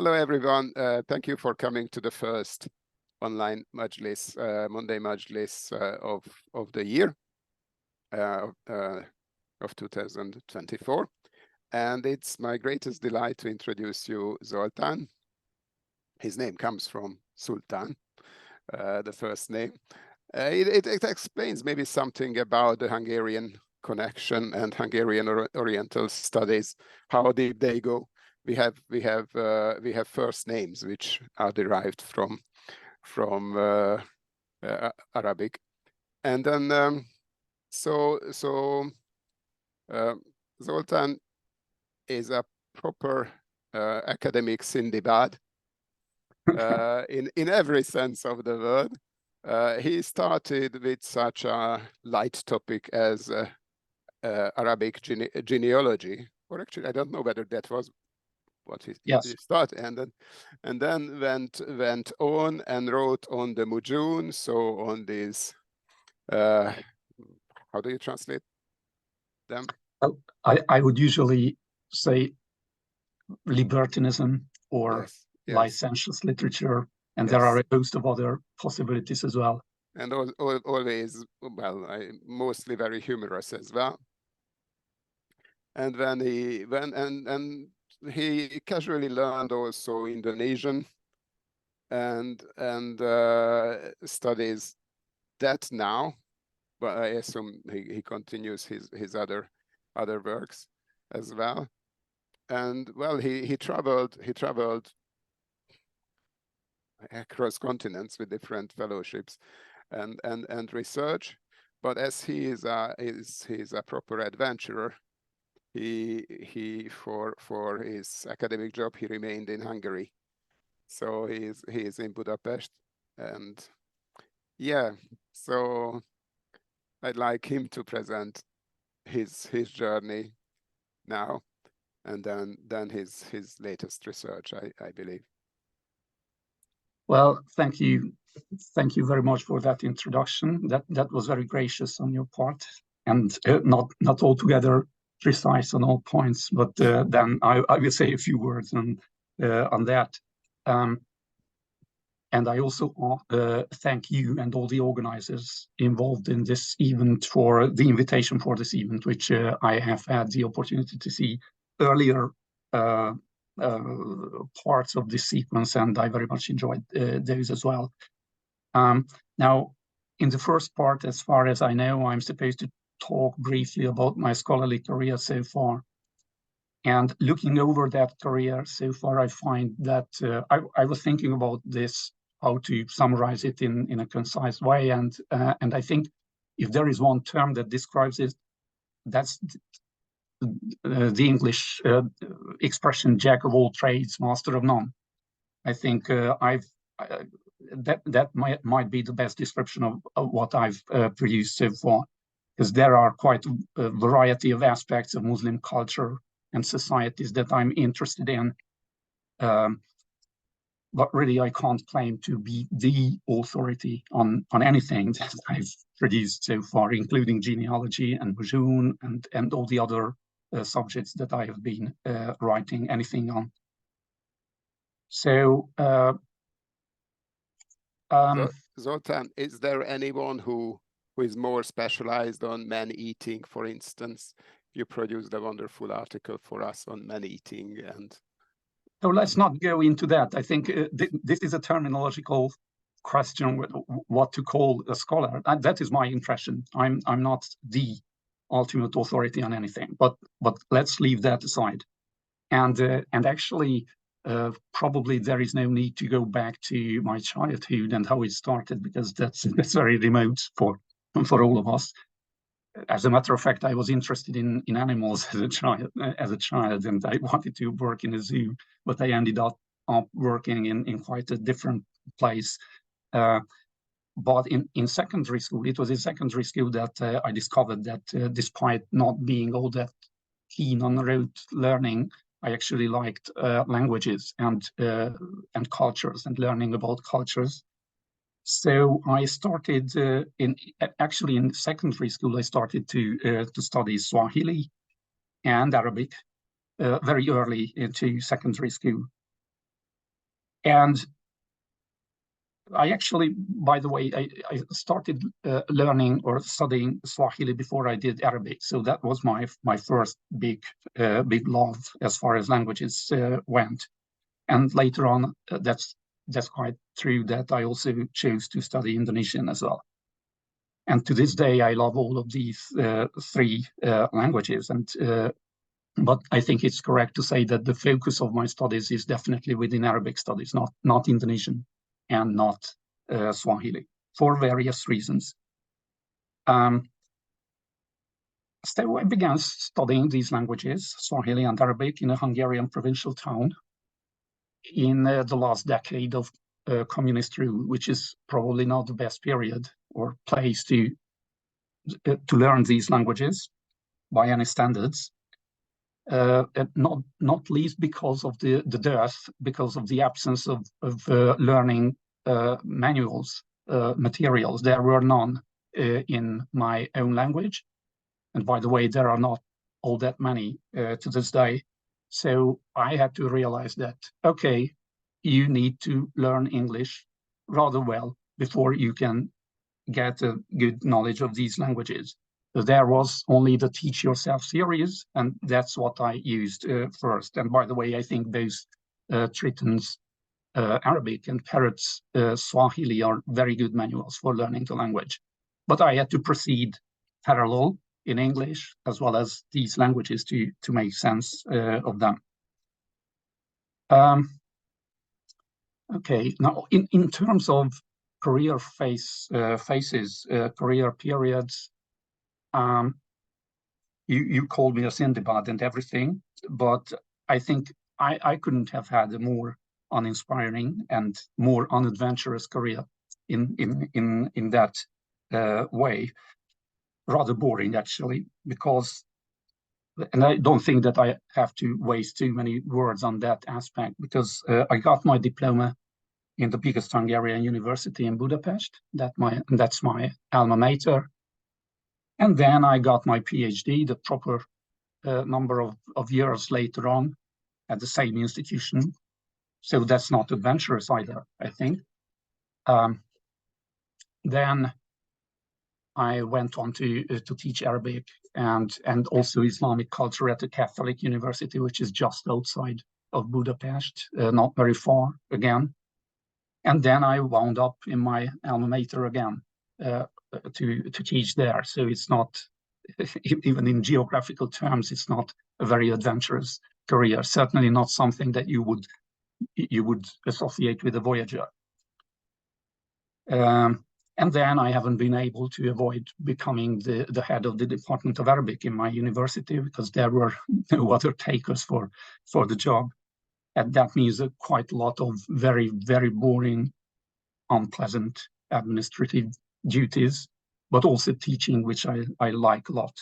Hello, everyone. Thank you for coming to the first online Majlis, Monday Majlis of the year of 2024. And it's my greatest delight to introduce you Zoltán. His name comes from Sultan, the first name. It explains maybe something about the Hungarian connection and Hungarian Oriental studies. How deep they go. We have first names which are derived from Arabic, and then Zoltán is a proper academic Sindibad in every sense of the word. He started with such a light topic as Arabic genealogy, or actually I don't know whether that was what he started, and then went on and wrote on the Mujun, so on these how do you translate them? I would usually say libertinism or licentious literature, and there are a host of other possibilities as well. And always, well, mostly very humorous as well. And then he went and he casually learned also Indonesian and studies that now, but I assume he continues his other works as well. And well, he traveled across continents with different fellowships and research. But as he's a proper adventurer, he for his academic job he remained in Hungary, so he is in Budapest, and yeah, so I'd like him to present his journey now, and then his latest research, I believe. Well, thank you very much for that introduction. That was very gracious on your part, and not altogether precise on all points, but then I will say a few words on that. And I also thank you and all the organizers involved in this event for the invitation for this event, which I have had the opportunity to see earlier parts of this sequence, and I very much enjoyed those as well. Now, in the first part, as far as I know, I'm supposed to talk briefly about my scholarly career so far. And looking over that career so far, I find that I was thinking about this, how to summarize it in a concise way. And I think if there is one term that describes it, that's the English expression, jack of all trades, master of none. I think that might be the best description of what I've produced so far, because there are quite a variety of aspects of Muslim culture and societies that I'm interested in. But really, I can't claim to be the authority on anything that I've produced so far, including genealogy and Mujun and all the other subjects that I have been writing anything on. So, Zoltán, is there anyone who is more specialized on man-eating, for instance? You produced a wonderful article for us on man-eating, and so let's not go into that. I think this is a terminological question, what to call a scholar. That is my impression. I'm not the ultimate authority on anything, but let's leave that aside. And actually, probably there is no need to go back to my childhood and how it started, because that's very remote for all of us. As a matter of fact, I was interested in animals as a child, and I wanted to work in a zoo, but I ended up working in quite a different place. But in secondary school, it was in secondary school that I discovered that despite not being all that keen on rote learning, I actually liked languages and cultures and learning about cultures. So I started in secondary school. I started to study Swahili and Arabic very early into secondary school. And I actually, by the way, I started learning or studying Swahili before I did Arabic. So that was my first big love as far as languages went. And later on, that's quite true that I also chose to study Indonesian as well. And to this day, I love all of these three languages. But I think it's correct to say that the focus of my studies is definitely within Arabic studies, not Indonesian and not Swahili, for various reasons. So I began studying these languages, Swahili and Arabic, in a Hungarian provincial town in the last decade of communist rule, which is probably not the best period or place to learn these languages by any standards. Not least because of the dearth, because of the absence of learning manuals, materials. There were none in my own language. And by the way, there are not all that many to this day. So I had to realize that, okay, you need to learn English rather well before you can get a good knowledge of these languages. So there was only the Teach Yourself series, and that's what I used first. And by the way, I think both Tritton's Arabic and Parrot's Swahili are very good manuals for learning the language. But I had to proceed parallel in English as well as these languages to make sense of them. Okay, now in terms of career phases, career periods, you called me a Sindibad and everything, but I think I couldn't have had a more uninspiring and more unadventurous career in that way. Rather boring, actually, because, and I don't think that I have to waste too many words on that aspect, because I got my diploma in the biggest Hungarian university in Budapest. That's my alma mater. And then I got my PhD, the proper number of years later on, at the same institution. So that's not adventurous either, I think. Then I went on to teach Arabic and also Islamic culture at the Catholic University, which is just outside of Budapest, not very far again. And then I wound up in my alma mater again to teach there. So it's not, even in geographical terms, it's not a very adventurous career. Certainly not something that you would associate with a voyager. And then I haven't been able to avoid becoming the head of the Department of Arabic in my university, because there were no other takers for the job. And that means quite a lot of very, very boring, unpleasant administrative duties, but also teaching, which I like a lot.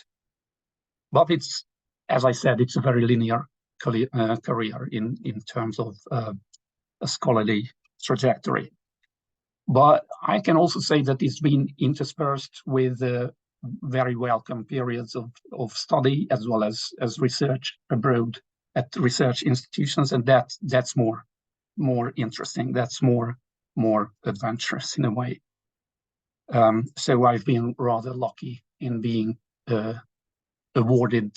But it's, as I said, it's a very linear career in terms of a scholarly trajectory. But I can also say that it's been interspersed with very welcome periods of study as well as research abroad at research institutions, and that's more interesting. That's more adventurous in a way. So I've been rather lucky in being awarded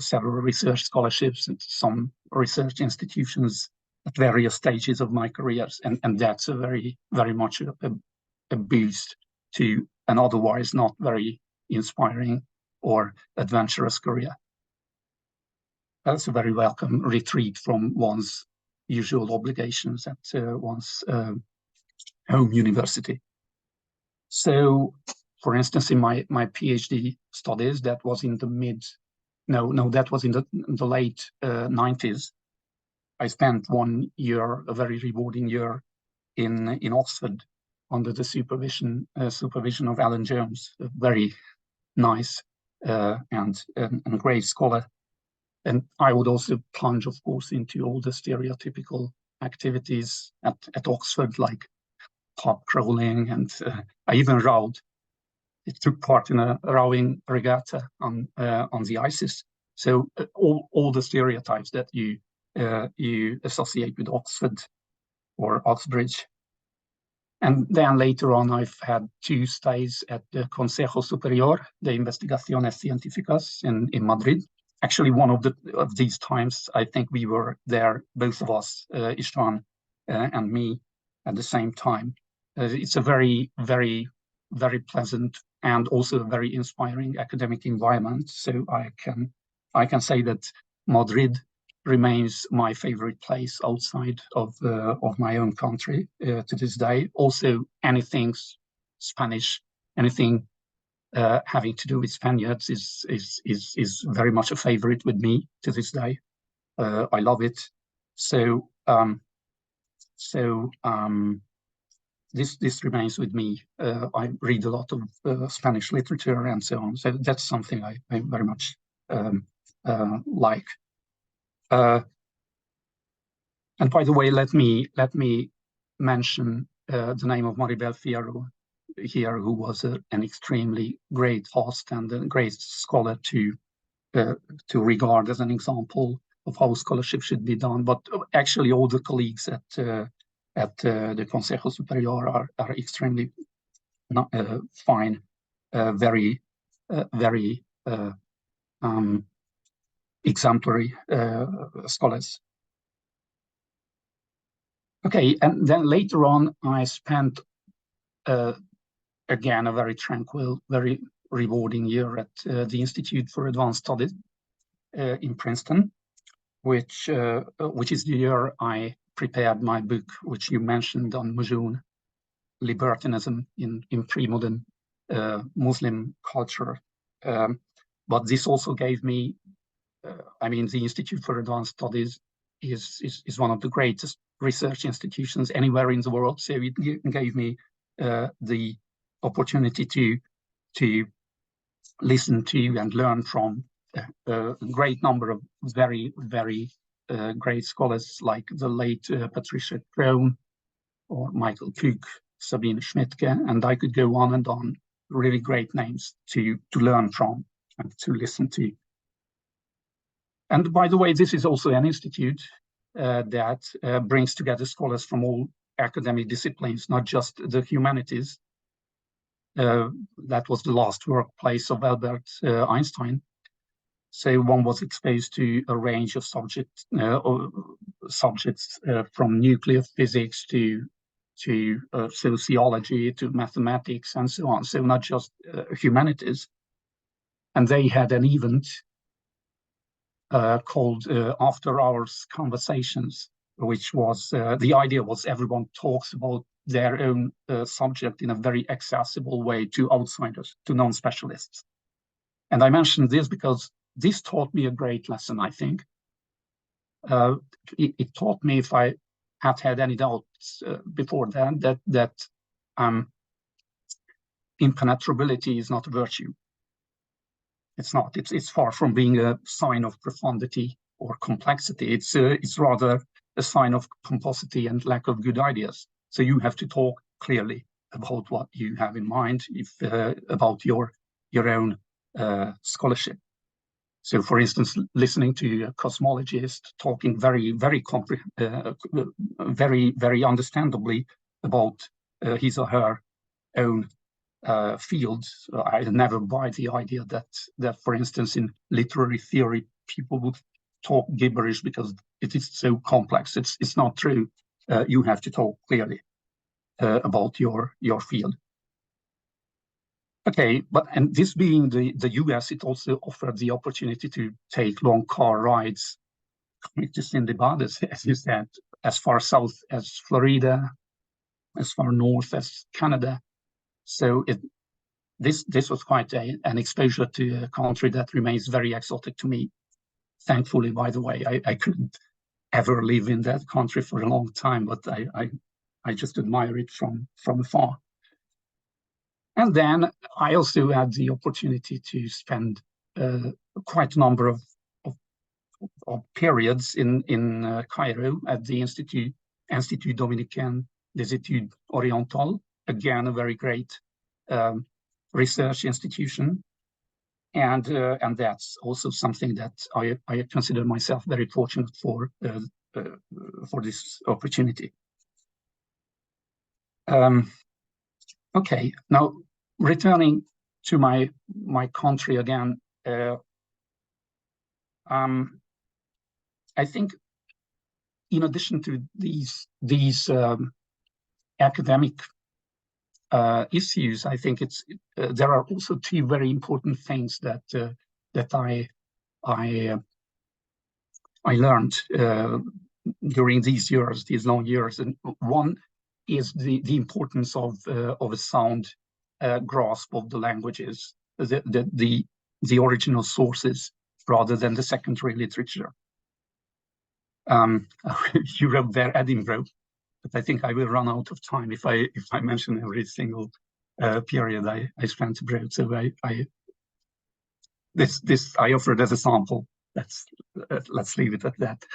several research scholarships at some research institutions at various stages of my careers, and that's a very, very much a boost to an otherwise not very inspiring or adventurous career. That's a very welcome retreat from one's usual obligations at one's home university. So, for instance, in my PhD studies, that was in the that was in the late 90s. I spent 1 year, a very rewarding year, in Oxford under the supervision of Alan Jones, a very nice and great scholar. And I would also plunge, of course, into all the stereotypical activities at Oxford, like pub crawling, and I even rowed. It took part in a rowing regatta on the Isis. So all the stereotypes that you associate with Oxford or Oxbridge. And then later on, I've had 2 stays at the Consejo Superior de Investigaciones Científicas in Madrid. Actually, one of these times, I think we were there, both of us, Istvan and me, at the same time. It's a very, very, very pleasant and also a very inspiring academic environment. So I can say that Madrid remains my favorite place outside of my own country to this day. Also, anything Spanish, anything having to do with Spaniards is very much a favorite with me to this day. I love it. So this remains with me. I read a lot of Spanish literature and so on. So that's something I very much like. And by the way, let me mention the name of Maribel Fierro here, who was an extremely great host and a great scholar to regard as an example of how scholarship should be done. But actually, all the colleagues at the Consejo Superior are extremely fine, very exemplary scholars. Okay, and then later on, I spent again a very tranquil, very rewarding year at the Institute for Advanced Studies in Princeton, which is the year I prepared my book, which you mentioned, on Majun, libertinism in pre-modern Muslim culture. But this also gave me, I mean, the Institute for Advanced Studies is one of the greatest research institutions anywhere in the world. So it gave me the opportunity to listen to and learn from a great number of very, very great scholars like the late Patricia Krohn or Michael Cook, Sabine Schmidtke, and I could go on and on. Really great names to learn from and to listen to. And by the way, this is also an institute that brings together scholars from all academic disciplines, not just the humanities. That was the last workplace of Albert Einstein. So one was exposed to a range of subjects from nuclear physics to sociology, to mathematics, and so on. So not just humanities. And they had an event called After Hours Conversations, which was, the idea was everyone talks about their own subject in a very accessible way to outsiders, to non-specialists. And I mentioned this because this taught me a great lesson, I think. It taught me, if I had any doubts before then, that impenetrability is not a virtue. It's not. It's far from being a sign of profundity or complexity. It's rather a sign of pomposity and lack of good ideas. So you have to talk clearly about what you have in mind, about your own scholarship. So, for instance, listening to a cosmologist talking very, very understandably about his or her own field, I never buy the idea that, for instance, in literary theory, people would talk gibberish because it is so complex. It's not true. You have to talk clearly about your field. Okay, and this being the US, it also offered the opportunity to take long car rides, just in the borders, as you said, as far south as Florida, as far north as Canada. So this was quite an exposure to a country that remains very exotic to me. Thankfully, by the way, I couldn't ever live in that country for a long time, but I just admire it from afar. And then I also had the opportunity to spend quite a number of periods in Cairo at the Institut Dominicain des Études Orientales, again a very great research institution, and that's also something that I consider myself very fortunate for this opportunity. Okay, now returning to my country again, I think in addition to these academic issues, I think there are also two very important things that I learned during these years, these long years, and one is the importance of a sound grasp of the languages, the original sources, rather than the secondary literature. You wrote there Edinburgh, but I think I will run out of time if I mention every single period I spent abroad. So I offered as a sample. Let's leave it at that.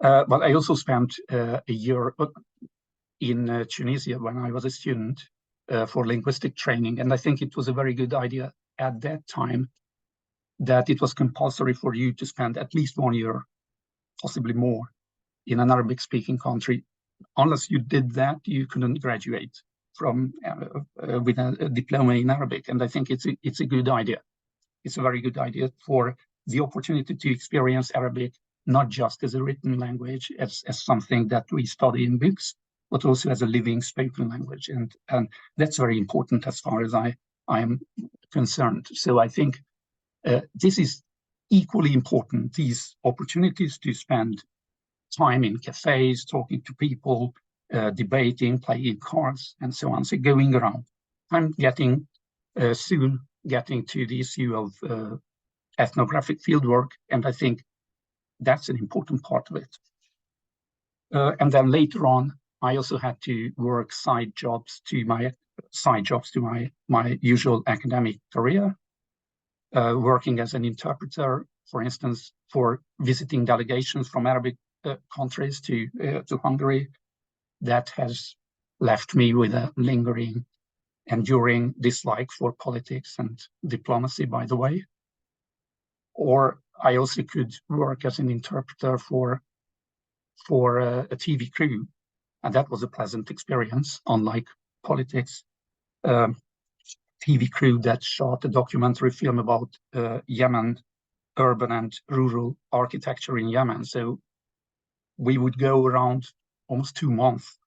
But I also spent a year in Tunisia when I was a student for linguistic training, and I think it was a very good idea at that time that it was compulsory for you to spend at least 1 year, possibly more, in an Arabic-speaking country. Unless you did that, you couldn't graduate from with a diploma in Arabic, and I think it's a good idea. It's a very good idea for the opportunity to experience Arabic, not just as a written language, as something that we study in books, but also as a living spoken language. And that's very important as far as I am concerned. So I think this is equally important, these opportunities to spend time in cafes, talking to people, debating, playing cards, and so on. So going around. I'm soon getting to the issue of ethnographic fieldwork, and I think that's an important part of it. And then later on, I also had to work side jobs to my usual academic career, working as an interpreter, for instance, for visiting delegations from Arabic countries to Hungary. That has left me with a lingering, enduring dislike for politics and diplomacy, by the way. Or I also could work as an interpreter for a TV crew, and that was a pleasant experience, unlike politics. TV crew that shot a documentary film about Yemen, urban and rural architecture in Yemen. So we would go around almost 2 months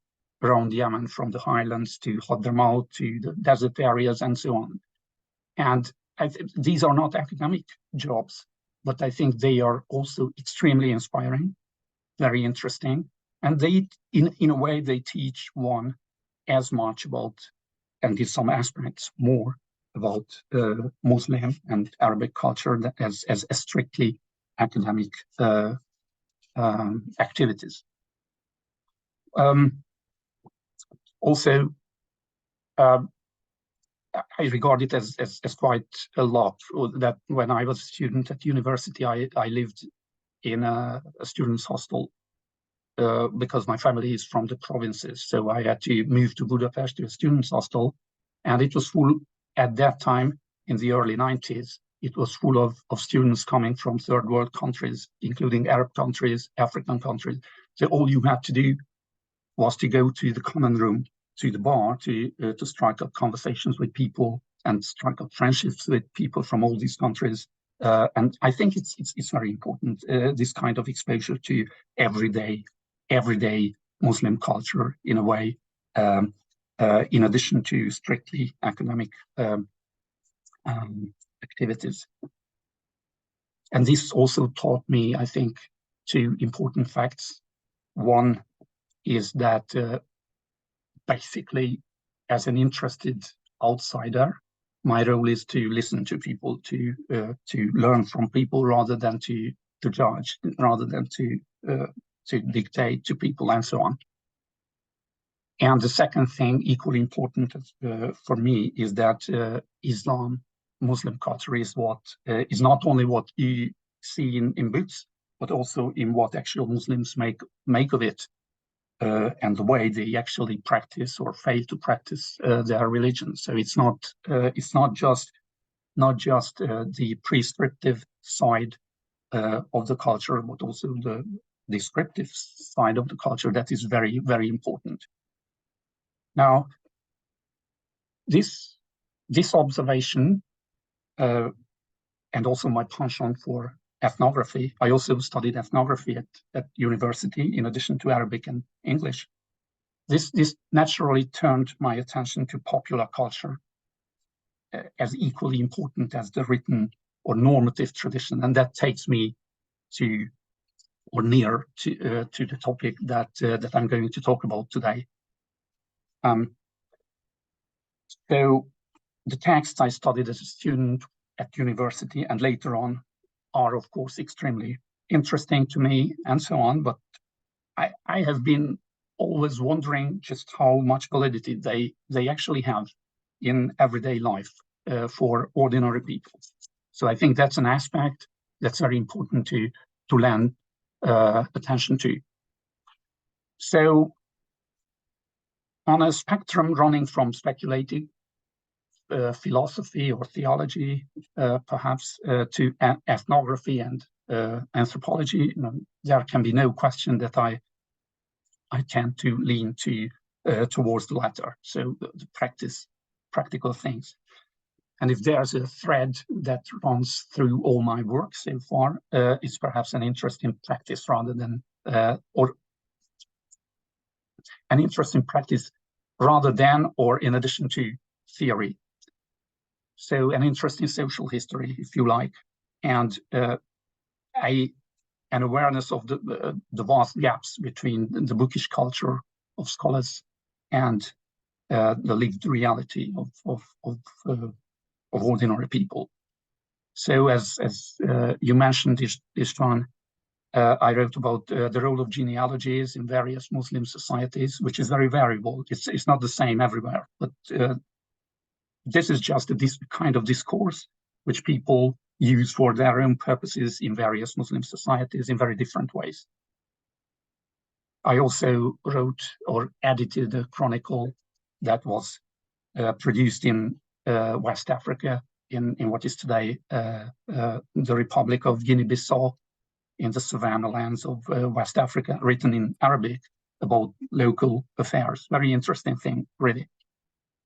around Yemen, from the highlands to Hadramaut to the desert areas and so on. And these are not academic jobs, but I think they are also extremely inspiring, very interesting. And they, in a way, they teach one as much about, and in some aspects more, about Muslim and Arabic culture as strictly academic activities. Also, I regard it as quite a lot that when I was a student at university, I lived in a student's hostel because my family is from the provinces. So I had to move to Budapest to a student's hostel, and it was full at that time in the early 90s. It was full of students coming from third world countries, including Arab countries, African countries. So all you had to do was to go to the common room, to the bar, to strike up conversations with people and strike up friendships with people from all these countries. And I think it's very important, this kind of exposure to everyday Muslim culture in a way, in addition to strictly academic activities. And this also taught me, I think, 2 important facts. One is that basically, as an interested outsider, my role is to listen to people, to learn from people, rather than to judge, rather than to dictate to people, and so on. And the second thing, equally important for me, is that Islam, Muslim culture, is not only what you see in books, but also in what actual Muslims make of it, and the way they actually practice or fail to practice their religion. So it's not just the prescriptive side of the culture, but also the descriptive side of the culture that is very, very important. Now, this observation and also my penchant for ethnography. I also studied ethnography at university in addition to Arabic and English. This naturally turned my attention to popular culture as equally important as the written or normative tradition, and that takes me to or near to the topic that I'm going to talk about today. So the texts I studied as a student at university and later on are, of course, extremely interesting to me and so on, but I have been always wondering just how much validity they actually have in everyday life for ordinary people. So I think that's an aspect that's very important to lend attention to. So on a spectrum running from speculative philosophy or theology, perhaps to ethnography and anthropology, there can be no question that I tend to lean towards the latter. So the practical things. And if there's a thread that runs through all my work so far, it's perhaps an interest in practice rather than, or an interest in practice rather than or in addition to theory. So an interest in social history, if you like, and an awareness of the vast gaps between the bookish culture of scholars and the lived reality of ordinary people. So as you mentioned, Istvan, I wrote about the role of genealogies in various Muslim societies, which is very variable. It's not the same everywhere, but this is just this kind of discourse which people use for their own purposes in various Muslim societies in very different ways. I also wrote or edited a chronicle that was produced in West Africa, in what is today the Republic of Guinea-Bissau, in the savanna lands of West Africa, written in Arabic about local affairs. Very interesting thing, really.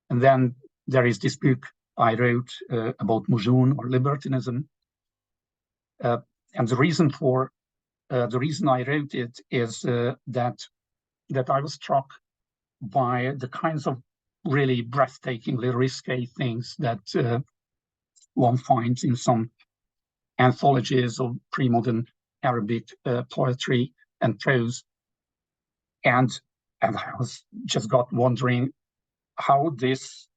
And then there is this book I wrote about Mujun or libertinism. And the reason I wrote it is that I was struck by the kinds of really breathtakingly risque things that one finds in some anthologies of pre-modern Arabic poetry and prose. And I just got wondering how this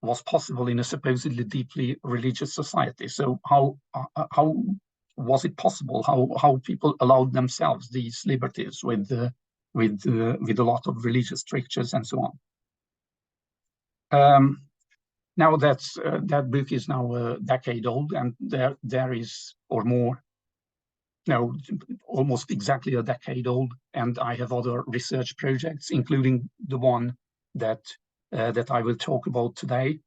was possible in a supposedly deeply religious society. So how was it possible? How people allowed themselves these liberties with a lot of religious strictures and so on. Now that book is now a decade old, and there is, or more, no, almost exactly a decade old, and I have other research projects, including the one that I will talk about today.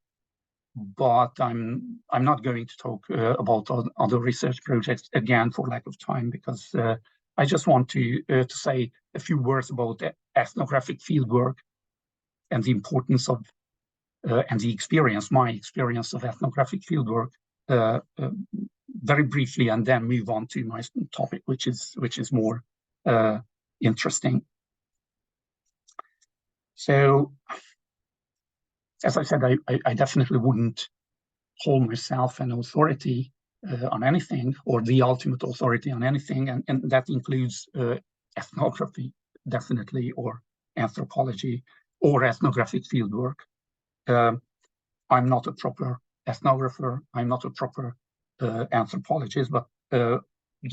But I'm not going to talk about other research projects again for lack of time, because I just want to say a few words about ethnographic fieldwork and the importance of and my experience of ethnographic fieldwork very briefly, and then move on to my topic, which is more interesting. So, as I said, I definitely wouldn't call myself an authority on anything, or the ultimate authority on anything, and that includes ethnography, definitely, or anthropology, or ethnographic fieldwork. I'm not a proper ethnographer, I'm not a proper anthropologist, but the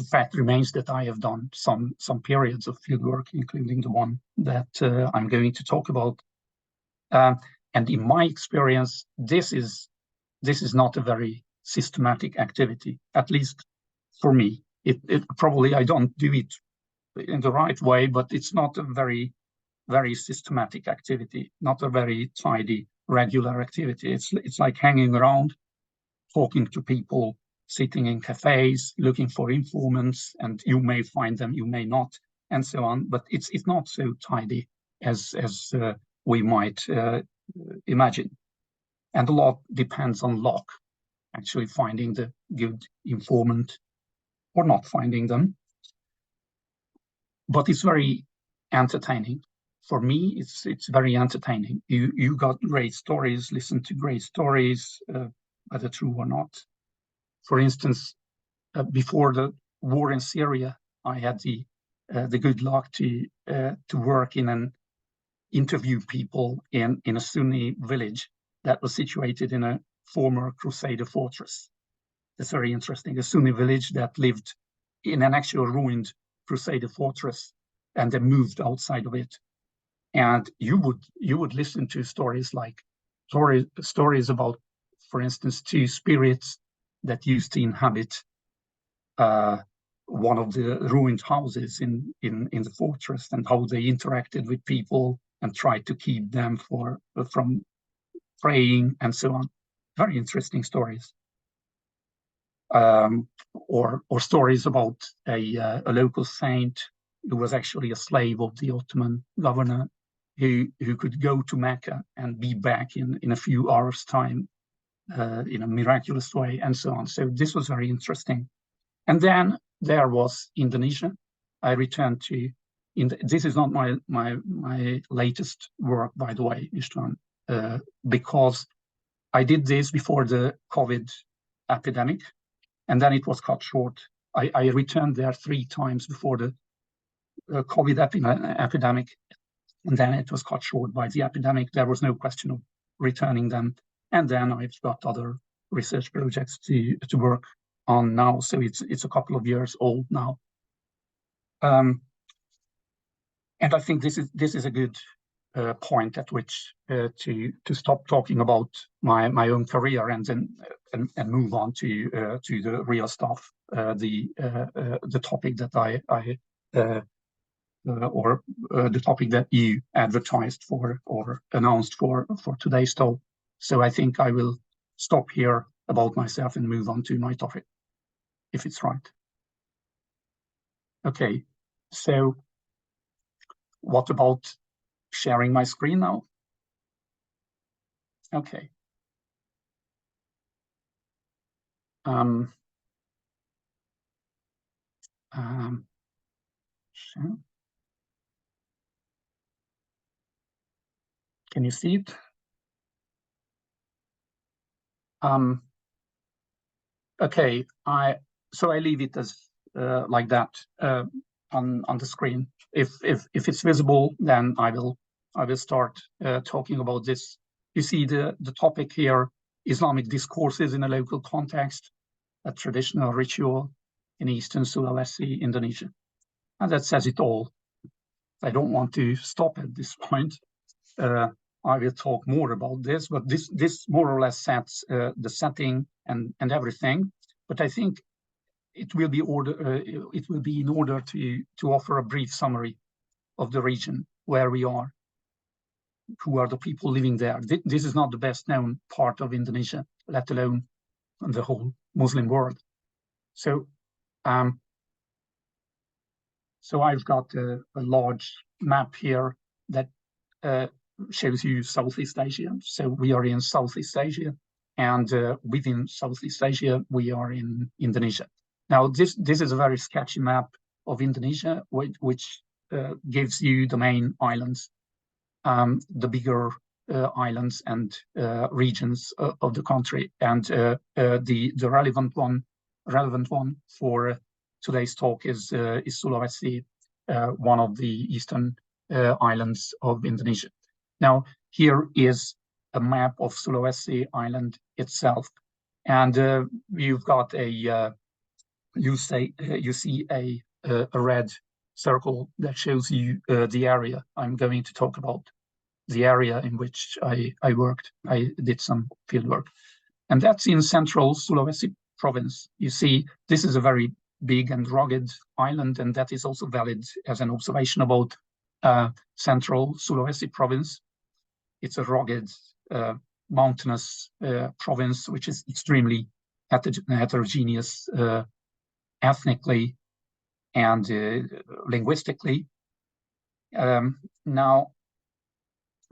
fact remains that I have done some periods of fieldwork, including the one that I'm going to talk about. And in my experience, this is not a very systematic activity, at least for me. It probably, I don't do it in the right way, but it's not a very, very systematic activity, not a very tidy, regular activity. It's like hanging around, talking to people, sitting in cafes, looking for informants, and you may find them, you may not, and so on. But it's not so tidy as we might imagine. And a lot depends on luck, actually finding the good informant or not finding them. But it's very entertaining. For me, it's very entertaining. You got great stories, listen to great stories, whether true or not. For instance, before the war in Syria, I had the good luck to work in an interview people in a Sunni village that was situated in a former Crusader fortress. That's very interesting. A Sunni village that lived in an actual ruined Crusader fortress, and they moved outside of it. And you would listen to stories like stories about, for instance, two spirits that used to inhabit one of the ruined houses in the fortress, and how they interacted with people and tried to keep them from praying and so on. Very interesting stories. Or stories about a local saint who was actually a slave of the Ottoman governor, who could go to Mecca and be back in a few hours' time in a miraculous way, and so on. So this was very interesting. And then there was Indonesia. I returned to, this is not my latest work, by the way, Istvan, because I did this before the COVID epidemic, and then it was cut short. I returned there 3 times before the COVID epidemic, and then it was cut short by the epidemic. There was no question of returning them. And then I've got other research projects to work on now. So it's a couple of years old now. And I think this is a good point at which to stop talking about my own career and then and move on to the real stuff, the topic that the topic that you advertised for or announced for today's talk. So I think I will stop here about myself and move on to my topic, if it's right. Okay, so what about sharing my screen now? Okay. Sure. Can you see it? Okay, so I leave it as like that on the screen. If it's visible, then I will start talking about this. You see the topic here: Islamic discourses in a local context, a traditional ritual in Eastern Sulawesi, Indonesia, and that says it all. I don't want to stop at this point. I will talk more about this, but this more or less sets the setting and everything. But I think it will be in order to offer a brief summary of the region where we are, who are the people living there. This is not the best known part of Indonesia, let alone the whole Muslim world. So, so I've got a large map here that shows you Southeast Asia. So we are in Southeast Asia, and within Southeast Asia, we are in Indonesia. Now, this is a very sketchy map of Indonesia, which gives you the main islands, the bigger islands and regions of the country, and the relevant one for today's talk is Sulawesi, one of the eastern islands of Indonesia. Now, here is a map of Sulawesi Island itself, and you've got you see a red circle that shows you the area I'm going to talk about, the area in which I worked. I did some field work, and that's in central Sulawesi province. You see, this is a very big and rugged island, and that is also valid as an observation about central Sulawesi province. It's a rugged, mountainous province, which is extremely heterogeneous ethnically and linguistically. Now,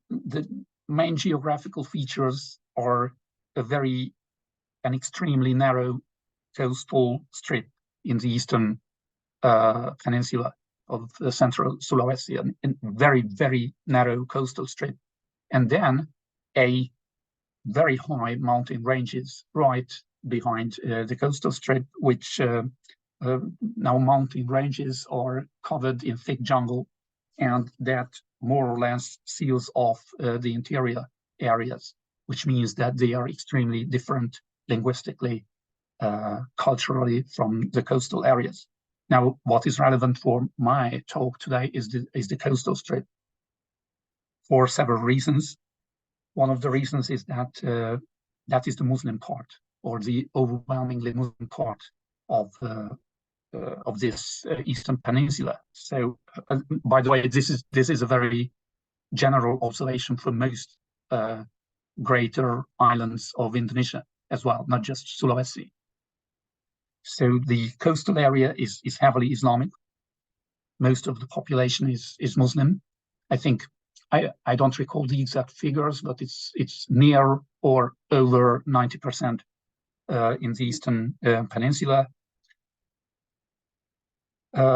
the main geographical features are an extremely narrow coastal strip in the eastern peninsula of central Sulawesi, and very, very narrow coastal strip. And then a very high mountain ranges right behind the coastal strip, which now mountain ranges are covered in thick jungle, and that more or less seals off the interior areas, which means that they are extremely different linguistically, culturally from the coastal areas. Now, what is relevant for my talk today is the coastal strip for several reasons. One of the reasons is that that is the Muslim part, or the overwhelmingly Muslim part of this Eastern Peninsula. So, by the way, this is a very general observation for most greater islands of Indonesia as well, not just Sulawesi. So the coastal area is heavily Islamic. Most of the population is Muslim. I think I don't recall the exact figures, but it's near or over 90% in the Eastern Peninsula.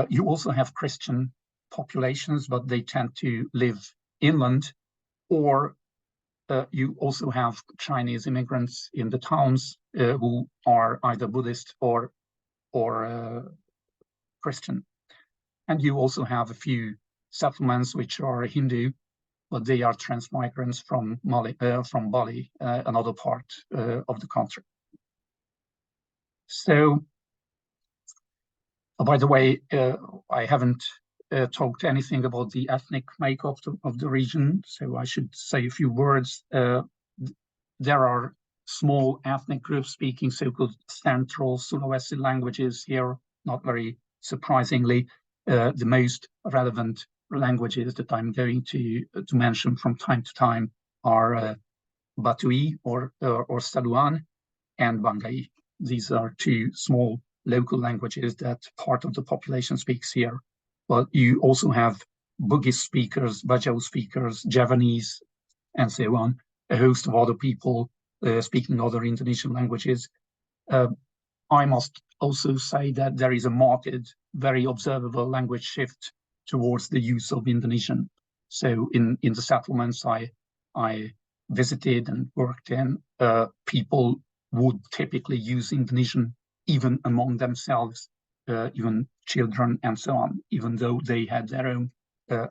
You also have Christian populations, but they tend to live inland, or you also have Chinese immigrants in the towns who are either Buddhist or Christian. And you also have a few settlements which are Hindu, but they are transmigrants from Bali, another part of the country. So, by the way, I haven't talked anything about the ethnic makeup of the region, so I should say a few words. There are small ethnic groups speaking so-called Central Sulawesi languages here, not very surprisingly. The most relevant languages that I'm going to mention from time to time are Batui or Saluan and Bangai. These are two small local languages that part of the population speaks here. But you also have Bugis speakers, Bajau speakers, Javanese, and so on, a host of other people speaking other Indonesian languages. I must also say that there is a marked, very observable language shift towards the use of Indonesian. So in the settlements I visited and worked in, people would typically use Indonesian even among themselves, even children and so on, even though they had their own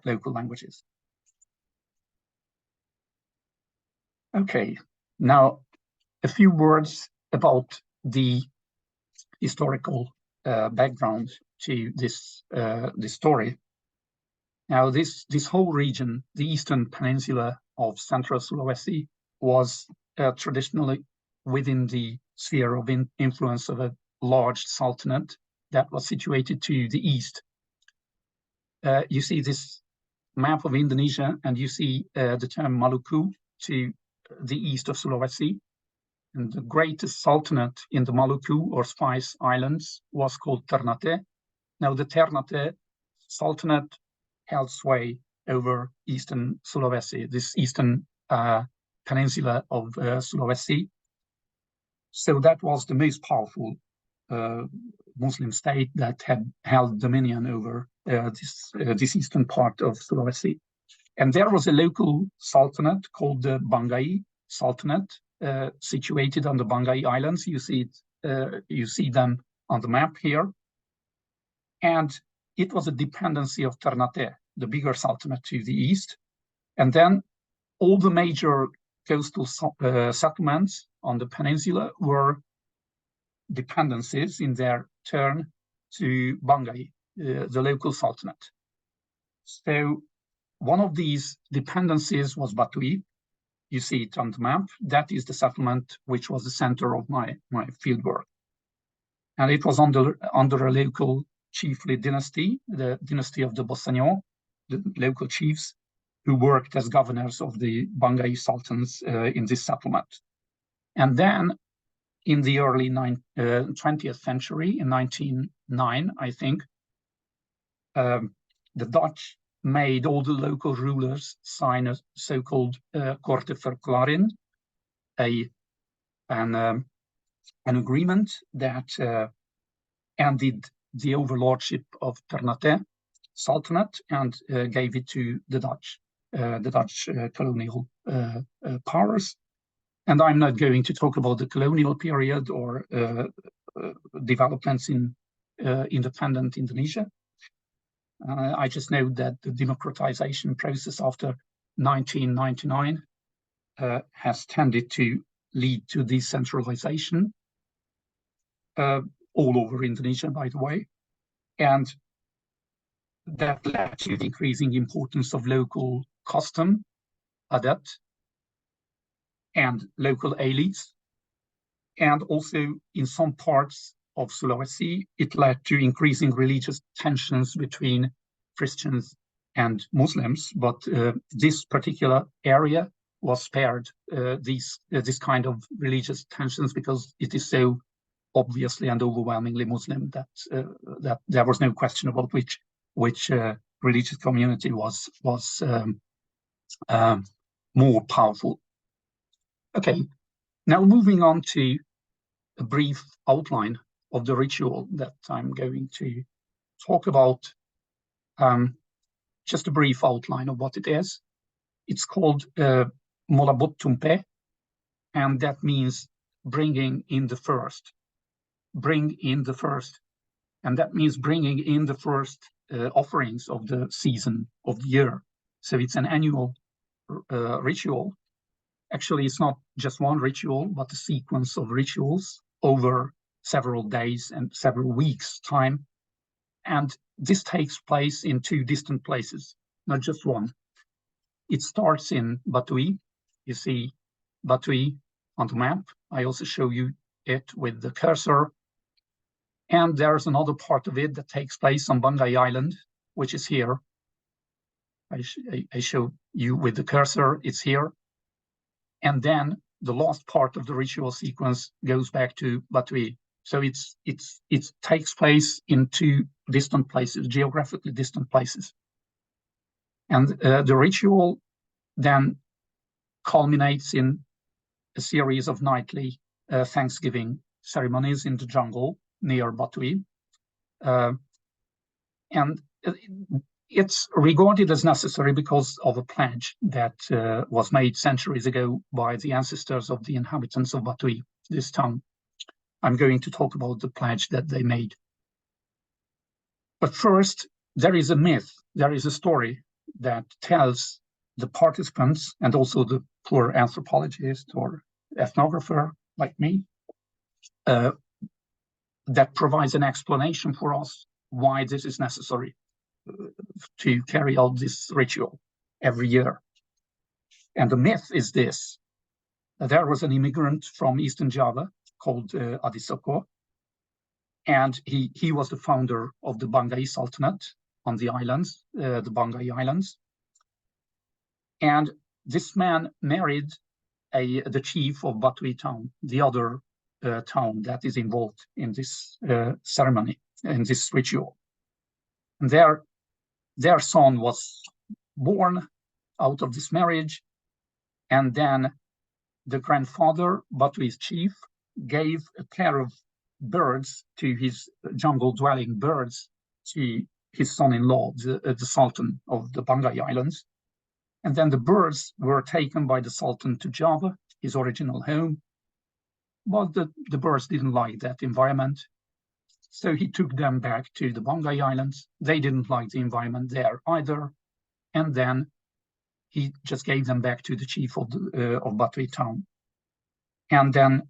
local languages. Okay, now a few words about the historical background to this story. Now, this whole region, the Eastern Peninsula of Central Sulawesi, was traditionally within the sphere of influence of a large sultanate that was situated to the east. You see this map of Indonesia, and you see the term Maluku to the east of Sulawesi. And the greatest sultanate in the Maluku or Spice Islands was called Ternate. Now, the Ternate sultanate held sway over eastern Sulawesi, this eastern peninsula of Sulawesi. So that was the most powerful Muslim state that had held dominion over this eastern part of Sulawesi. And there was a local sultanate called the Bangai Sultanate, situated on the Bangai Islands. You see them on the map here. And it was a dependency of Ternate, the bigger sultanate to the east. And then all the major coastal settlements on the peninsula were dependencies in their turn to Bangai, the local sultanate. So one of these dependencies was Batui. You see it on the map. That is the settlement which was the center of my fieldwork. And it was under a local chiefly dynasty, the dynasty of the Bossanyon, the local chiefs who worked as governors of the Bangai sultans in this settlement. And then in the early 20th century, in 1909, I think, the Dutch made all the local rulers sign a so-called korteverklaring, an agreement that ended the overlordship of Ternate Sultanate and gave it to the Dutch colonial powers. And I'm not going to talk about the colonial period or developments in independent Indonesia. I just know that the democratization process after 1999 has tended to lead to decentralization all over Indonesia, by the way. And that led to the increasing importance of local custom, adat, and local elites. And also in some parts of Sulawesi, it led to increasing religious tensions between Christians and Muslims. But this particular area was spared this kind of religious tensions because it is so obviously and overwhelmingly Muslim that there was no question about which religious community was more powerful. Okay, now moving on to a brief outline of the ritual that I'm going to talk about. Just a brief outline of what it is. It's called Molabot Tumpe, and that means bringing in the first. Bring in the first. And that means bringing in the first offerings of the season of the year. So it's an annual ritual. Actually, it's not just one ritual, but a sequence of rituals over several days and several weeks' time. And this takes place in two distant places, not just one. It starts in Batui. You see Batui on the map. I also show you it with the cursor. And there's another part of it that takes place on Banggai Island, which is here. I show you with the cursor, it's here. And then the last part of the ritual sequence goes back to Batui. So it takes place in two distant places, geographically distant places. And the ritual then culminates in a series of nightly Thanksgiving ceremonies in the jungle near Batui. And it's regarded as necessary because of a pledge that was made centuries ago by the ancestors of the inhabitants of Batui, this town. I'm going to talk about the pledge that they made. But first, there is a myth, there is a story that tells the participants and also the poor anthropologist or ethnographer like me, that provides an explanation for us why this is necessary to carry out this ritual every year. And the myth is this: there was an immigrant from Eastern Java called Adisoko, and he was the founder of the Banggai Sultanate on the islands, the Banggai Islands. And this man married the chief of Batui town, the other town that is involved in this ceremony, in this ritual. And their son was born out of this marriage, and then the grandfather, Batui's chief, gave a pair of birds to his jungle-dwelling birds to his son-in-law, the Sultan of the Banggai Islands. And then the birds were taken by the Sultan to Java, his original home. But the birds didn't like that environment. So he took them back to the Banggai Islands. They didn't like the environment there either. And then he just gave them back to the chief of Batui town. And then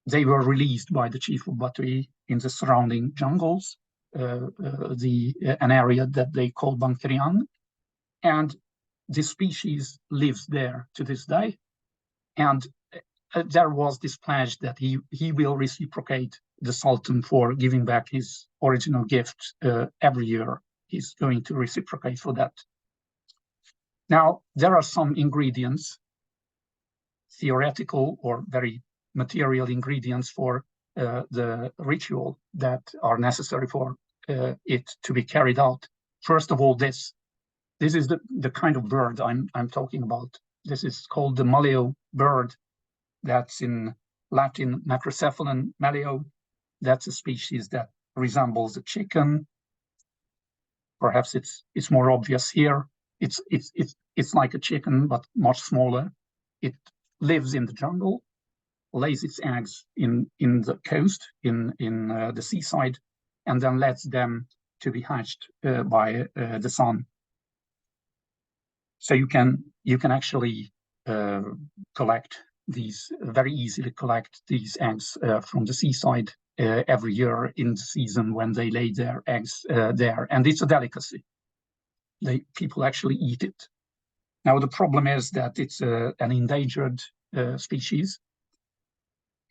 they were released by the chief of Batui in the surrounding jungles, an area that they call Bangkrian. And this species lives there to this day. And there was this pledge that he will reciprocate the Sultan for giving back his original gift every year. He's going to reciprocate for that. Now, there are some ingredients, theoretical or very material ingredients for the ritual that are necessary for it to be carried out. First of all, this: This is the kind of bird I'm talking about. This is called the maleo bird. That's in Latin Macrocephalon maleo. That's a species that resembles a chicken. Perhaps it's more obvious here. It's like a chicken, but much smaller. It lives in the jungle, lays its eggs in the coast, in the seaside, and then lets them to be hatched by the sun. So you can actually collect these, very easily collect these eggs from the seaside every year in the season when they lay their eggs there, and it's a delicacy. People actually eat it. Now the problem is that it's an endangered species,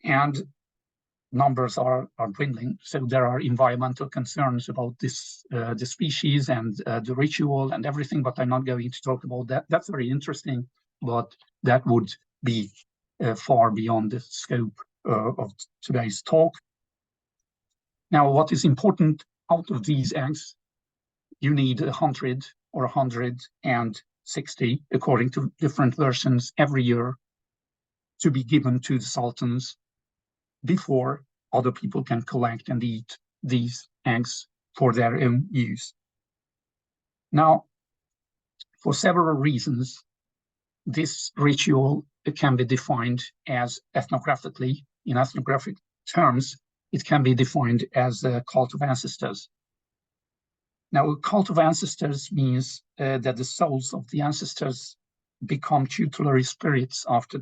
and numbers are dwindling. So there are environmental concerns about this the species and the ritual and everything, but I'm not going to talk about that. That's very interesting, but that would be far beyond the scope of today's talk. Now, what is important out of these eggs, you need 100 or 160, according to different versions, every year to be given to the sultans before other people can collect and eat these eggs for their own use. Now, for several reasons, this ritual can be defined as ethnographically, in ethnographic terms, it can be defined as a cult of ancestors. Now, a cult of ancestors means that the souls of the ancestors become tutelary spirits after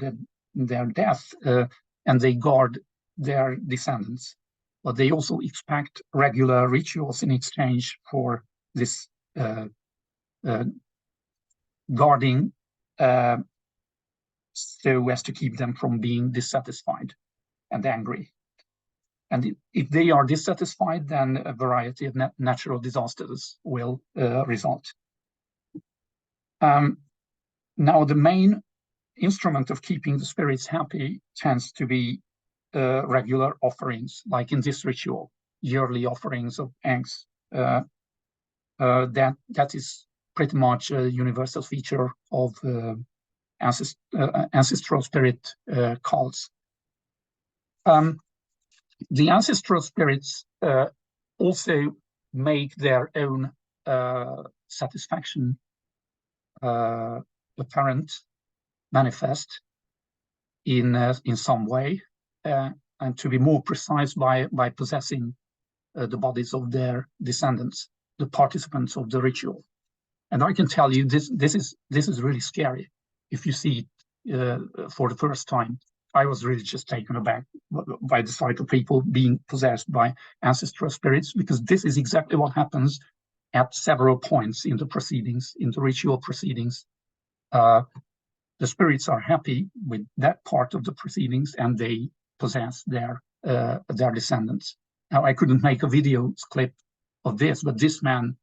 their death, and they guard their descendants. But they also expect regular rituals in exchange for this guarding, so as to keep them from being dissatisfied and angry. And if they are dissatisfied, then a variety of natural disasters will result. Now, the main instrument of keeping the spirits happy tends to be regular offerings, like in this ritual, yearly offerings of eggs. That is pretty much a universal feature of ancestral spirit cults. The ancestral spirits also make their own satisfaction apparent, manifest in some way, and to be more precise, by possessing the bodies of their descendants, the participants of the ritual. And I can tell you, this is really scary if you see it for the first time. I was really just taken aback by the sight of people being possessed by ancestral spirits, because this is exactly what happens at several points in the proceedings, in the ritual proceedings. The spirits are happy with that part of the proceedings, and they possess their descendants. Now, I couldn't make a video clip of this, but this man,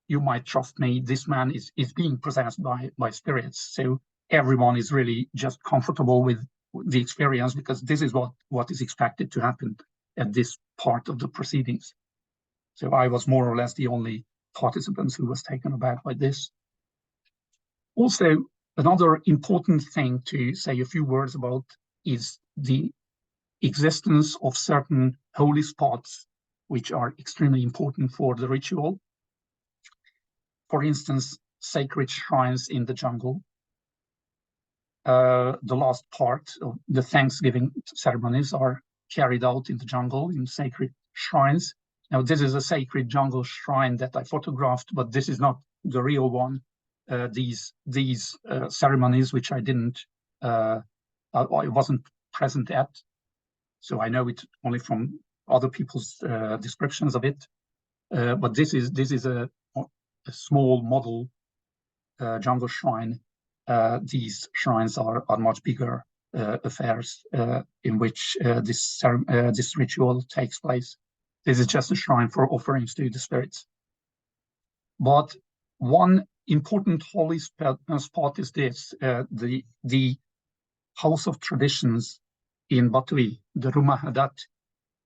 you might trust me, this man is being possessed by spirits. So everyone is really just comfortable with the experience, because this is what is expected to happen at this part of the proceedings. So I was more or less the only participant who was taken aback by this. Also, another important thing to say a few words about is the existence of certain holy spots, which are extremely important for the ritual. For instance, sacred shrines in the jungle. The last part of the Thanksgiving ceremonies are carried out in the jungle in sacred shrines. Now, this is a sacred jungle shrine that I photographed, but this is not the real one. These ceremonies, which I wasn't present at, so I know it only from other people's descriptions of it. But this is a small model jungle shrine. These shrines are much bigger affairs in which this ritual takes place. This is just a shrine for offerings to the spirits. But one important holy spot is this: the House of Traditions in Batui, the Rumah Adat,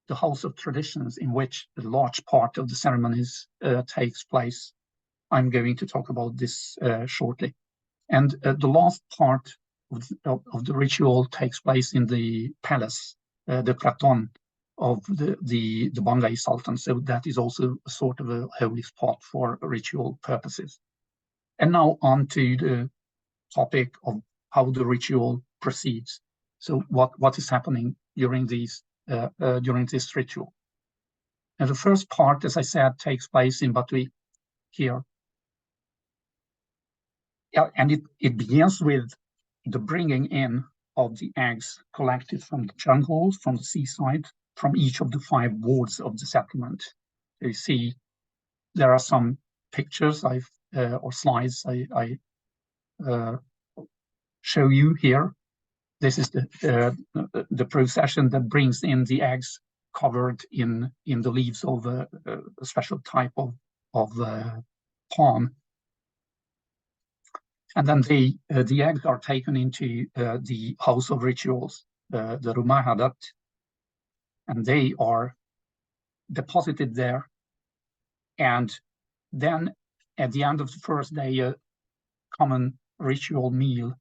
the House of Traditions, in which a large part of the ceremonies takes place. I'm going to talk about this shortly. And the last part of the ritual takes place in the palace, the kraton of the Bangladesh Sultan. So that is also a sort of a holy spot for ritual purposes. And now on to the topic of how the ritual proceeds. So what is happening during this ritual? And the first part, as I said, takes place in Batui here. Yeah, and it begins with the bringing in of the eggs collected from the jungles, from the seaside, from each of the 5 wards of the settlement. You see, there are some pictures or slides I show you here. This is the procession that brings in the eggs covered in the leaves of a special type of palm. And then the eggs are taken into the house of rituals, the Rumah Adat, and they are deposited there. And then at the end of the first day, a common ritual meal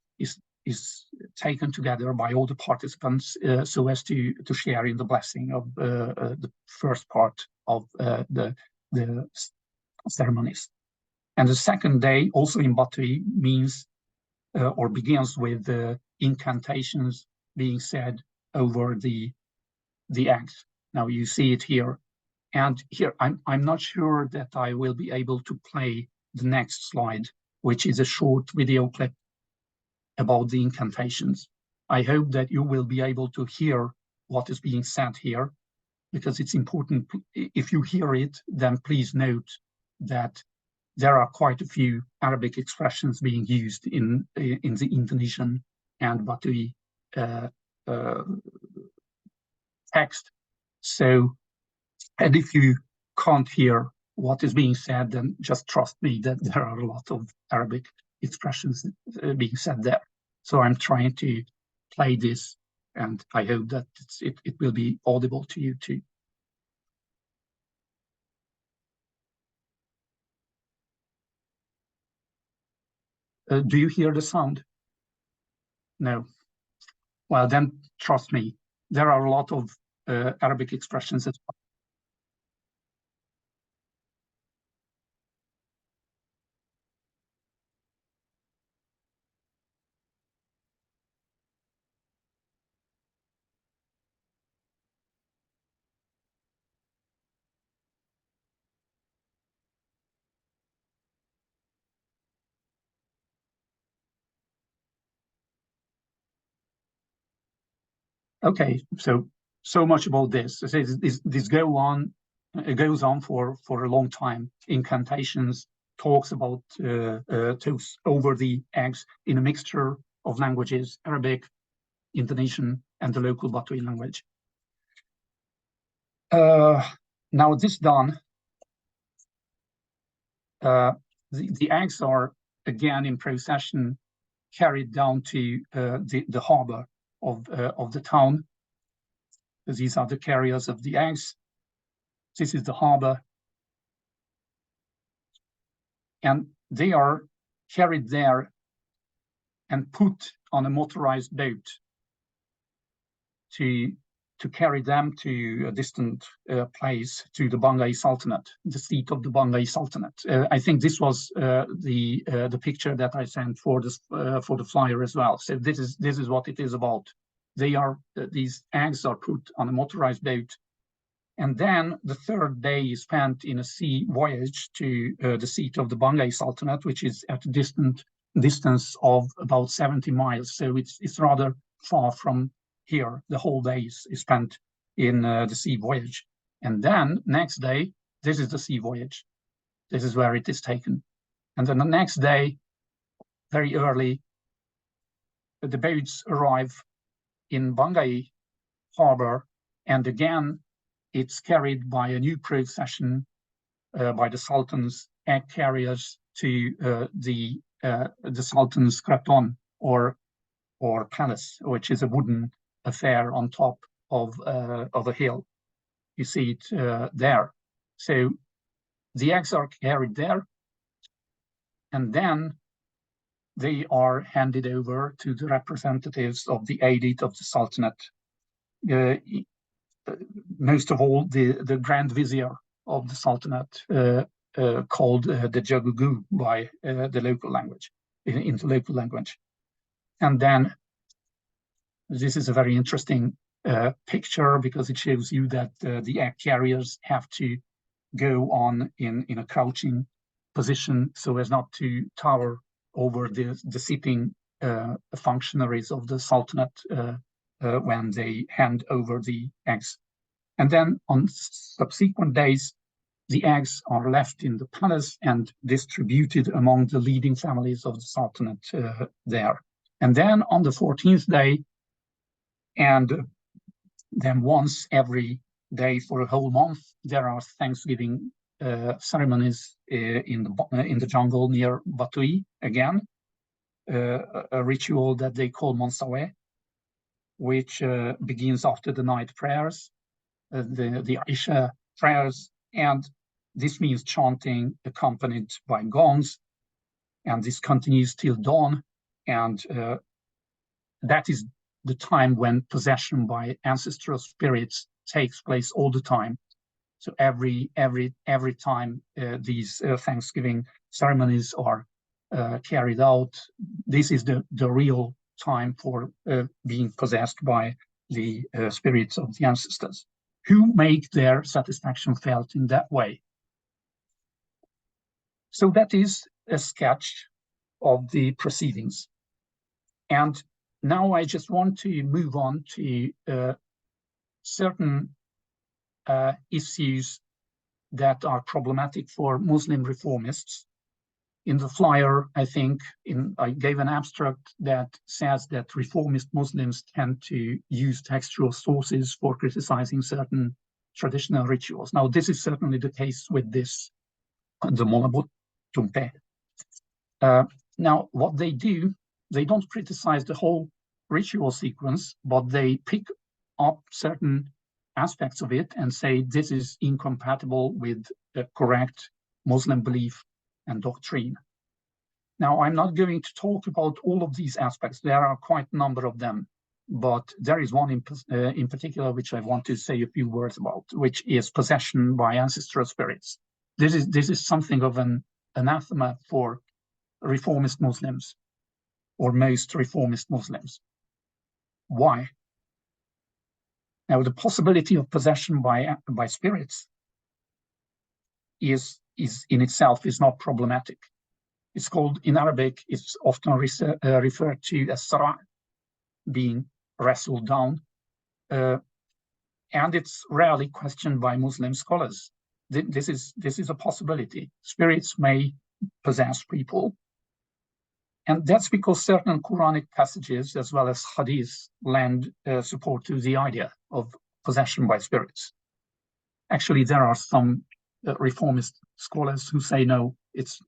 is taken together by all the participants so as to share in the blessing of the first part of the ceremonies. And the second day, also in Batui, means or begins with incantations being said over the eggs. Now you see it here. And here, I'm not sure that I will be able to play the next slide, which is a short video clip about the incantations. I hope that you will be able to hear what is being said here, because it's important. If you hear it, then please note that there are quite a few Arabic expressions being used in the Indonesian and Batui text. So, and if you can't hear what is being said, then just trust me that there are a lot of Arabic expressions being said there. So I'm trying to play this, and I hope that it will be audible to you too. Do you hear the sound? No. Well, then trust me, there are a lot of Arabic expressions as well. Okay, so much about this. This goes on for a long time. Incantations talks about talks over the eggs in a mixture of languages: Arabic, Indonesian, and the local Batui language. Now this done, the eggs are again in procession carried down to the harbor of the town. These are the carriers of the eggs. This is the harbor. And they are carried there and put on a motorized boat to carry them to a distant place, to the Bangladesh Sultanate, the seat of the Bangladesh Sultanate. I think this was the picture that I sent for the flyer as well. So this is what it is about. They are these eggs are put on a motorized boat, and then the third day is spent in a sea voyage to the seat of the Bangladesh Sultanate, which is at a distance of about 70 miles. So it's rather far from here. The whole day is spent in the sea voyage. And then next day, this is the sea voyage. This is where it is taken. And then the next day, very early, the boats arrive in Bangladesh harbor, and again, it's carried by a new procession by the Sultan's egg carriers to the Sultan's kraton or palace, which is a wooden affair on top of a hill. You see it there. So the eggs are carried there, and then they are handed over to the representatives of the Aidit of the Sultanate. Most of all, the Grand Vizier of the Sultanate, called the Jagugu by the local language, into local language. And then this is a very interesting picture, because it shows you that the egg carriers have to go on in a crouching position so as not to tower over the sitting functionaries of the Sultanate when they hand over the eggs. And then on subsequent days, the eggs are left in the palace and distributed among the leading families of the Sultanate there. And then on the 14th day, and then once every day for a whole month, there are Thanksgiving ceremonies in the jungle near Batui again, a ritual that they call Monsawe, which begins after the night prayers, the Isha prayers, and this means chanting accompanied by gongs, and this continues till dawn, and that is the time when possession by ancestral spirits takes place all the time. So every time these Thanksgiving ceremonies are carried out, this is the real time for being possessed by the spirits of the ancestors, who make their satisfaction felt in that way. So that is a sketch of the proceedings. And now I just want to move on to certain issues that are problematic for Muslim reformists. In the flyer, I think I gave an abstract that says that reformist Muslims tend to use textual sources for criticizing certain traditional rituals. Now, this is certainly the case with this, the Molabut Tumpe. Now, what they do, they don't criticize the whole ritual sequence, but they pick up certain aspects of it and say this is incompatible with the correct Muslim belief and doctrine. Now, I'm not going to talk about all of these aspects. There are quite a number of them, but there is one in particular which I want to say a few words about, which is possession by ancestral spirits. This is something of an anathema for reformist Muslims, or most reformist Muslims. Why? Now, the possibility of possession by spirits is in itself is not problematic. It's called, in Arabic, it's often referred to as sara', being wrestled down, and it's rarely questioned by Muslim scholars. This is a possibility. Spirits may possess people, and that's because certain Quranic passages, as well as hadith, lend support to the idea of possession by spirits. Actually, there are some reformist scholars who say no, it's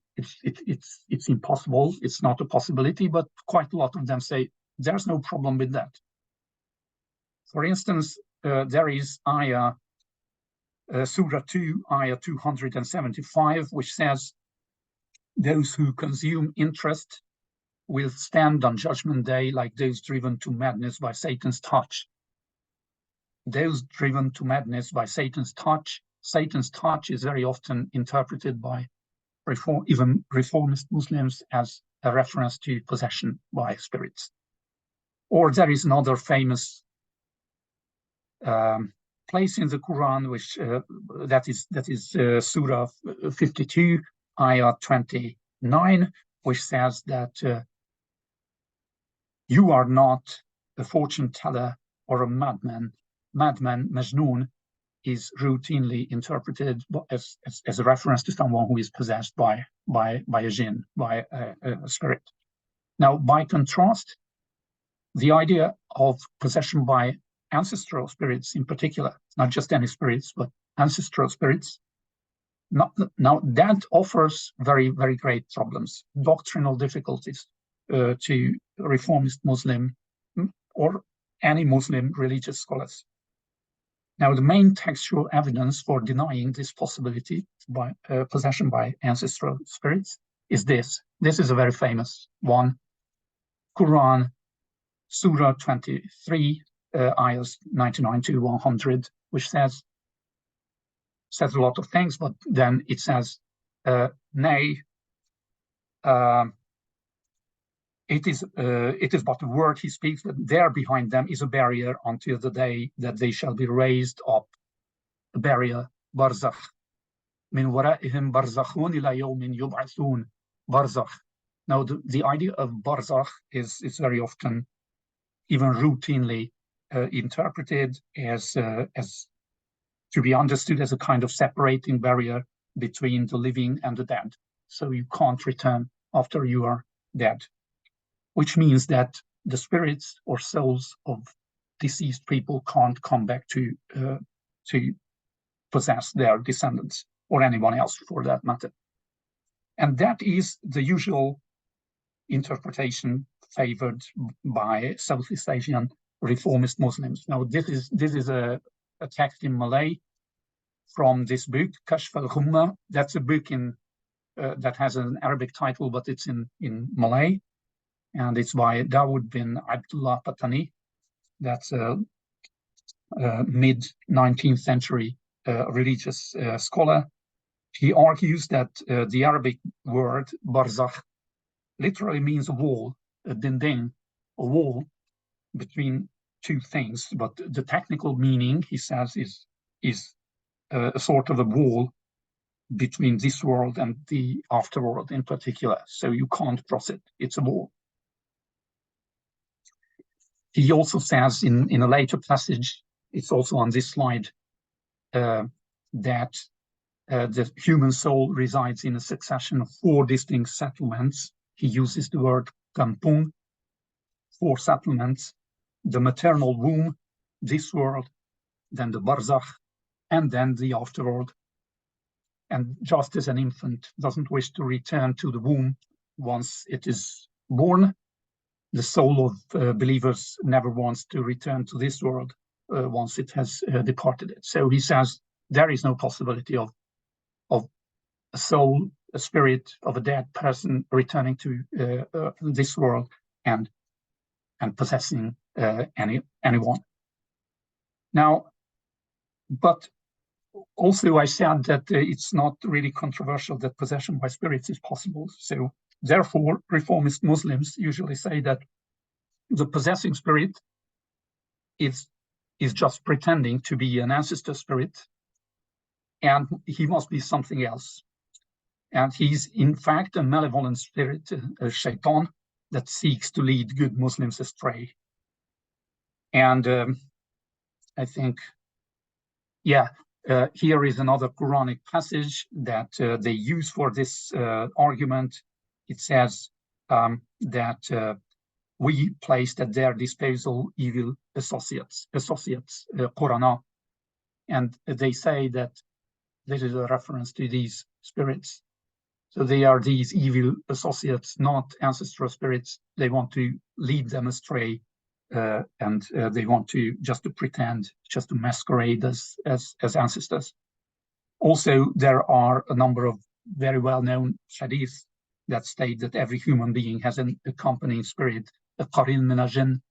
impossible, it's not a possibility, but quite a lot of them say there's no problem with that. For instance, there is Ayah, Surah 2, Ayah 275, which says, those who consume interest will stand on Judgment Day like those driven to madness by Satan's touch. Those driven to madness by Satan's touch is very often interpreted by even reformist Muslims as a reference to possession by spirits. Or there is another famous place in the Quran, which that is Surah 52, Ayah 29, which says that you are not a fortune teller or a madman. Madman, Majnun, is routinely interpreted as a reference to someone who is possessed by a jinn, by a spirit. Now, by contrast, the idea of possession by ancestral spirits in particular, not just any spirits, but ancestral spirits, now that offers very, very great problems, doctrinal difficulties to reformist Muslim or any Muslim religious scholars. Now, the main textual evidence for denying this possibility by possession by ancestral spirits is this. This is a very famous one. Quran, Surah 23, ayahs 99 to 100, which says a lot of things, but then it says, nay, it is but a word he speaks, that there behind them is a barrier until the day that they shall be raised up. A barrier, barzakh. Min wara'ihim barzakhun ila yawmin yub'athun. Barzakh. Now, the idea of barzakh is very often, even routinely, interpreted as to be understood as a kind of separating barrier between the living and the dead. So you can't return after you are dead, which means that the spirits or souls of deceased people can't come back to possess their descendants or anyone else for that matter. And that is the usual interpretation favored by Southeast Asian reformist Muslims. Now, this is a text in Malay from this book, Kashf al-Ghumma. That's a book that has an Arabic title, but it's in Malay. And it's by Dawood bin Abdullah Patani. That's a mid-19th century religious scholar. He argues that the Arabic word barzakh literally means a wall, a dinding, a wall between two things. But the technical meaning, he says, is a sort of a wall between this world and the afterworld in particular. So you can't cross it. It's a wall. He also says in a later passage, it's also on this slide, that the human soul resides in a succession of 4 distinct settlements. He uses the word kampung, 4 settlements: the maternal womb, this world, then the barzakh, and then the afterworld. And just as an infant doesn't wish to return to the womb once it is born, the soul of believers never wants to return to this world once it has departed it. So he says there is no possibility of a soul, a spirit of a dead person returning to this world and possessing anyone. Now, but also I said that it's not really controversial that possession by spirits is possible. So therefore, reformist Muslims usually say that the possessing spirit is just pretending to be an ancestor spirit, and he must be something else. And he's in fact a malevolent spirit, a shaitan, that seeks to lead good Muslims astray. And I think, here is another Quranic passage that they use for this argument. It says that we placed at their disposal evil associates, Qurana. And they say that this is a reference to these spirits. So they are these evil associates, not ancestral spirits. They want to lead them astray, and they want to pretend, just to masquerade as ancestors. Also, there are a number of very well-known hadiths that state that every human being has an accompanying spirit, a qarin min al-jinn.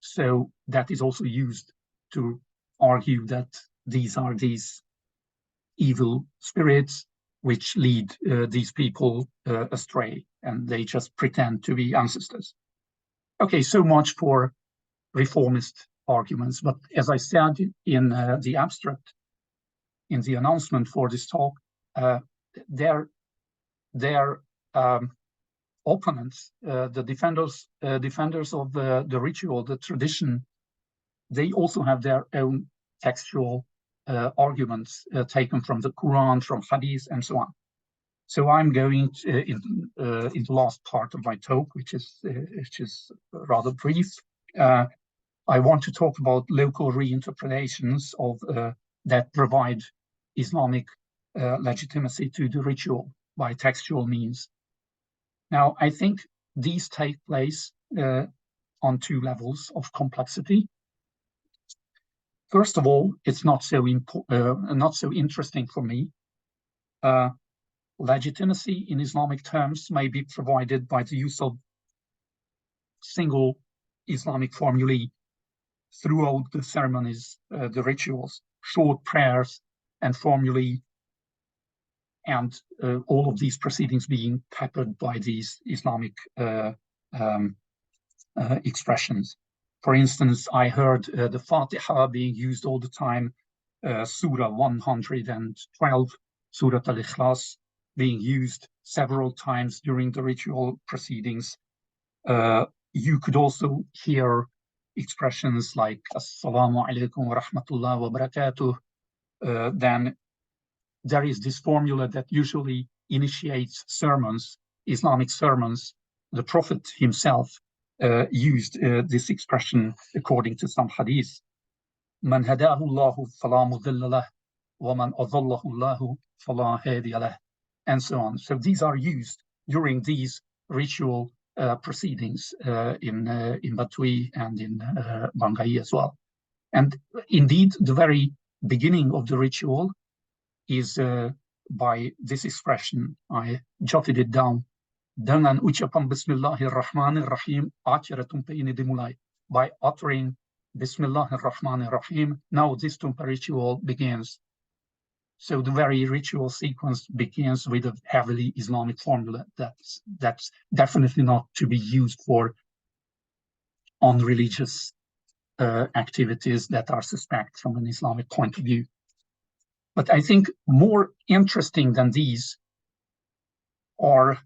So that is also used to argue that these are these evil spirits which lead these people astray, and they just pretend to be ancestors. Okay, so much for reformist arguments. But as I said in the abstract, in the announcement for this talk, their opponents, the defenders of the ritual, the tradition, they also have their own textual arguments taken from the Quran, from Hadith, and so on. So I'm going in the last part of my talk, which is rather brief. I want to talk about local reinterpretations of that provide Islamic legitimacy to the ritual by textual means. Now, I think these take place on 2 levels of complexity. First of all, it's not so interesting for me. legitimacy in Islamic terms may be provided by the use of single Islamic formulae throughout the ceremonies, the rituals, short prayers and formulae, and all of these proceedings being peppered by these Islamic expressions. For instance, I heard the Fatiha being used all the time, Surah 112, Surah Al-Ikhlas, being used several times during the ritual proceedings. You could also hear expressions like Assalamu alaikum wa rahmatullah wa barakatuh. Then there is this formula that usually initiates sermons, Islamic sermons. The Prophet himself used this expression according to some hadith. Man hadahu Allahu fala mudilla lah, wa man adallahu Allahu fala hadiya lah, and so on. So these are used during these ritual proceedings in Batui and in Bangai as well. And indeed, the very beginning of the ritual is by this expression. I jotted it down. Dengan ucapan Bismillahirrahmanirrahim, akhiratum peini dimulai. By uttering Bismillahirrahmanirrahim, now this Tumpa ritual begins. So the very ritual sequence begins with a heavily Islamic formula that's definitely not to be used for unreligious activities that are suspect from an Islamic point of view. But I think more interesting than these are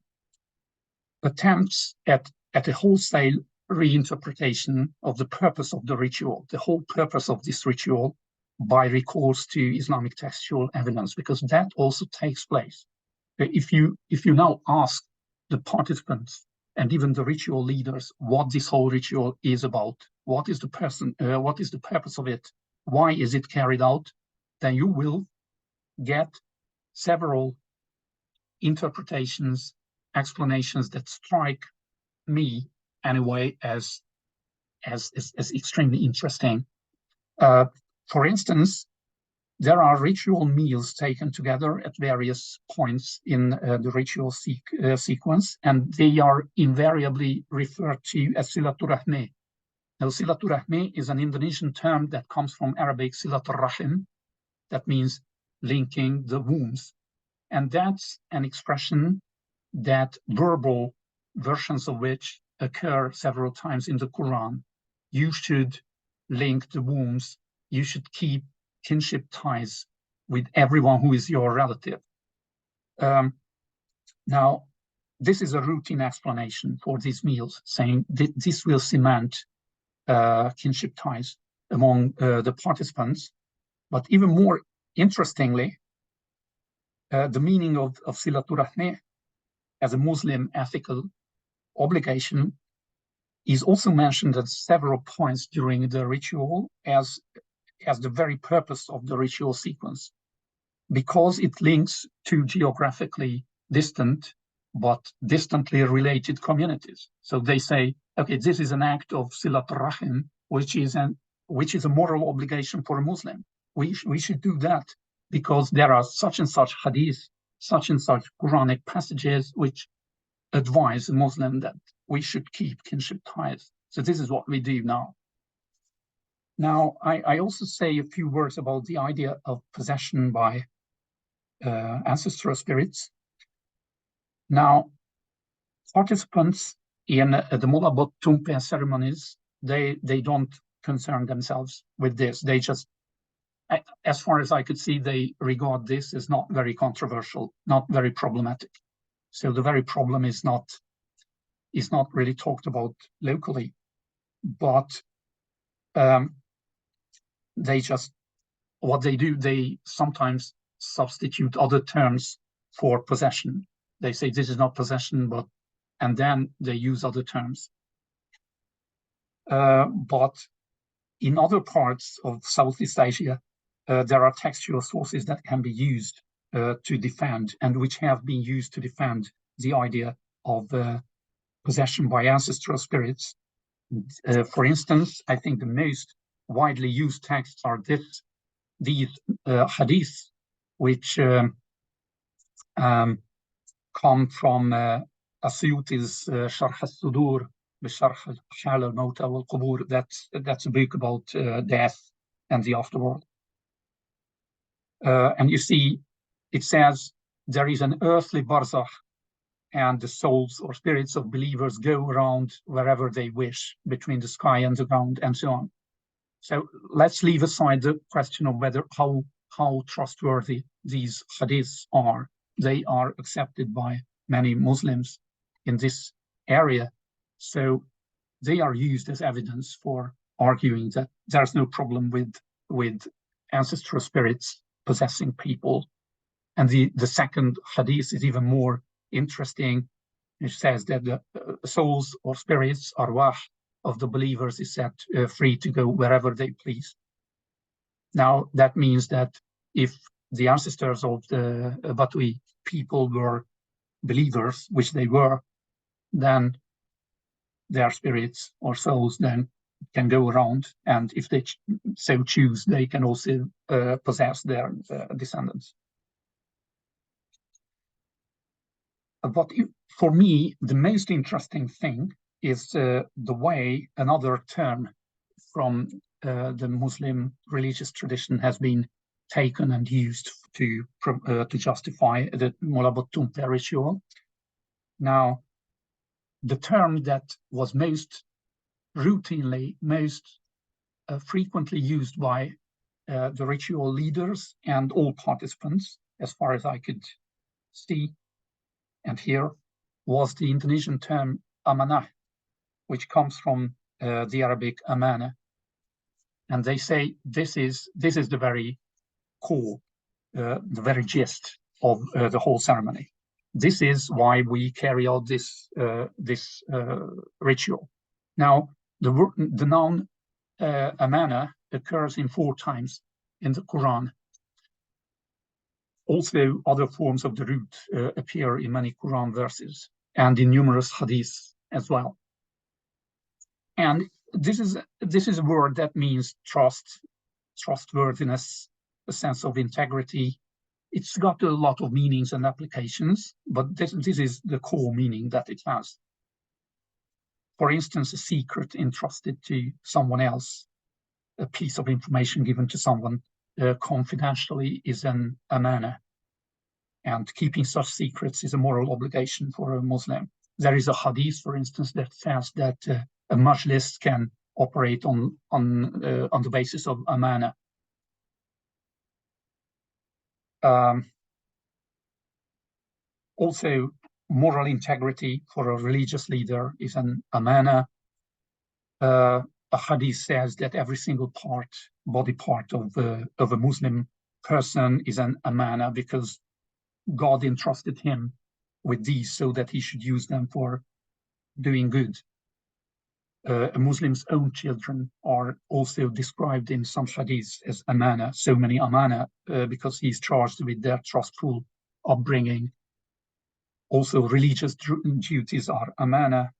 attempts at a wholesale reinterpretation of the purpose of the ritual, the whole purpose of this ritual, by recourse to Islamic textual evidence, because that also takes place. If you now ask the participants and even the ritual leaders what this whole ritual is about, what is the purpose of it, why is it carried out, then you will get several interpretations, explanations that strike me anyway as extremely interesting. For instance, there are ritual meals taken together at various points in the ritual sequence, and they are invariably referred to as Silatur Rahmi. Now, Silatur Rahmi is an Indonesian term that comes from Arabic Silatur Rahim, that means linking the wombs. And that's an expression that verbal versions of which occur several times in the Quran. You should link the wombs. You should keep kinship ties with everyone who is your relative. Now, this is a routine explanation for these meals, saying this will cement kinship ties among the participants. But even more interestingly, the meaning of Silatur Rahmi as a Muslim ethical obligation is also mentioned at several points during the ritual as the very purpose of the ritual sequence, because it links to geographically distant but distantly related communities. So they say, okay, this is an act of Silat Rahim, which is a moral obligation for a Muslim. We should do that because there are such and such hadith, such and such Quranic passages which advise a Muslim that we should keep kinship ties. So this is what we do now. Now, I also say a few words about the idea of possession by ancestral spirits. Now, participants in the Mulabot Tumpe ceremonies, they don't concern themselves with this. They just, as far as I could see, they regard this as not very controversial, not very problematic. So the very problem is not really talked about locally, but they just, what they do, they sometimes substitute other terms for possession. They say this is not possession, and then they use other terms. But in other parts of Southeast Asia, there are textual sources that can be used to defend, and which have been used to defend the idea of possession by ancestral spirits. For instance, I think the most widely used texts are these hadiths, which come from Asyuti's Sharh al-Sudur, Bisharh al-Hal al-Mawta wal-Qubur. That's a book about death and the afterworld. And you see, it says there is an earthly barzakh, and the souls or spirits of believers go around wherever they wish, between the sky and the ground, and so on. So let's leave aside the question of whether how trustworthy these hadiths are. They are accepted by many Muslims in this area, so they are used as evidence for arguing that there's no problem with ancestral spirits possessing people. And the second hadith is even more interesting. It says that the souls or spirits, arwah, of the believers is set free to go wherever they please. Now, that means that if the ancestors of the Batui people were believers, which they were, then their spirits or souls then can go around, and if they so choose, they can also possess their descendants. But for me, the most interesting thing is the way another term from the Muslim religious tradition has been taken and used to justify the Molabot Tumpe ritual. Now, the term that was most routinely, most frequently used by the ritual leaders and all participants, as far as I could see and hear, was the Indonesian term amanah, which comes from the Arabic amana. And they say this is the very core, the very gist of the whole ceremony. This is why we carry out this ritual. Now, the noun amana occurs in 4 times in the Quran. Also, other forms of the root appear in many Quran verses and in numerous hadiths as well. And this is a word that means trust, trustworthiness, a sense of integrity. It's got a lot of meanings and applications, but this is the core meaning that it has. For instance, a secret entrusted to someone else, a piece of information given to someone confidentially is an amana. And keeping such secrets is a moral obligation for a Muslim. There is a hadith, for instance, that says that a Majlis can operate on the basis of amana. Also, moral integrity for a religious leader is an amana. A hadith says that every single body part of a Muslim person is an amana, because God entrusted him with these so that he should use them for doing good. A Muslim's own children are also described in some hadiths as amana, so many amana, because he's charged with their trustful upbringing. Also, religious duties are amana.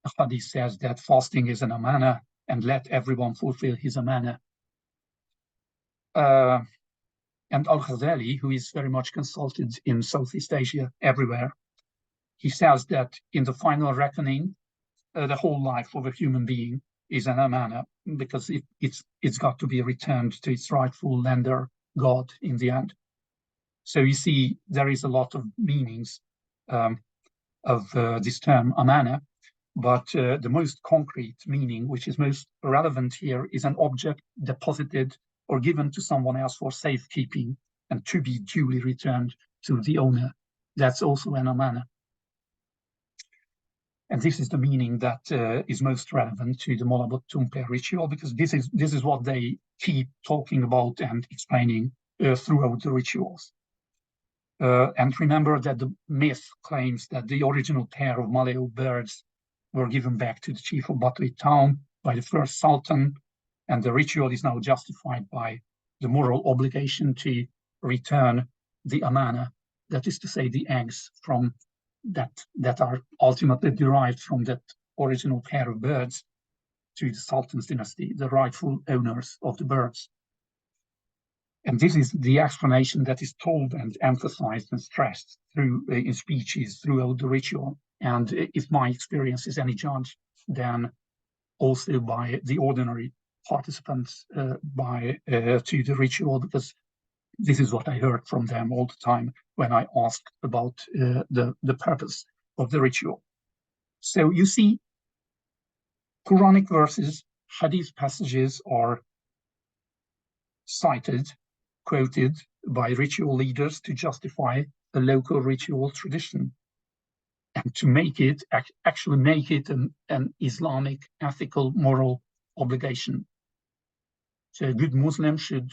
A hadith says that fasting is an amana, and let everyone fulfill his amana. And Al-Ghazali, who is very much consulted in Southeast Asia, everywhere, he says that in the final reckoning, the whole life of a human being is an amana, because it's got to be returned to its rightful lender, God, in the end. So you see, there is a lot of meanings of this term amana, but the most concrete meaning, which is most relevant here, is an object deposited or given to someone else for safekeeping and to be duly returned to the owner. That's also an amana. And this is the meaning that is most relevant to the Molabot Tumpe ritual, because this is what they keep talking about and explaining throughout the rituals. And remember that the myth claims that the original pair of Maleo birds were given back to the chief of Batui town by the first sultan, and the ritual is now justified by the moral obligation to return the amana, that is to say, the eggs from that are ultimately derived from that original pair of birds, to the sultan's dynasty, the rightful owners of the birds. And this is the explanation that is told and emphasized and stressed through in speeches throughout the ritual. And if my experience is any judge, then also by the ordinary participants to the ritual, because this is what I heard from them all the time when I asked about the purpose of the ritual. So you see, Quranic verses, hadith passages are cited, quoted by ritual leaders to justify a local ritual tradition and to make it, actually make it an Islamic ethical moral obligation. So a good Muslim should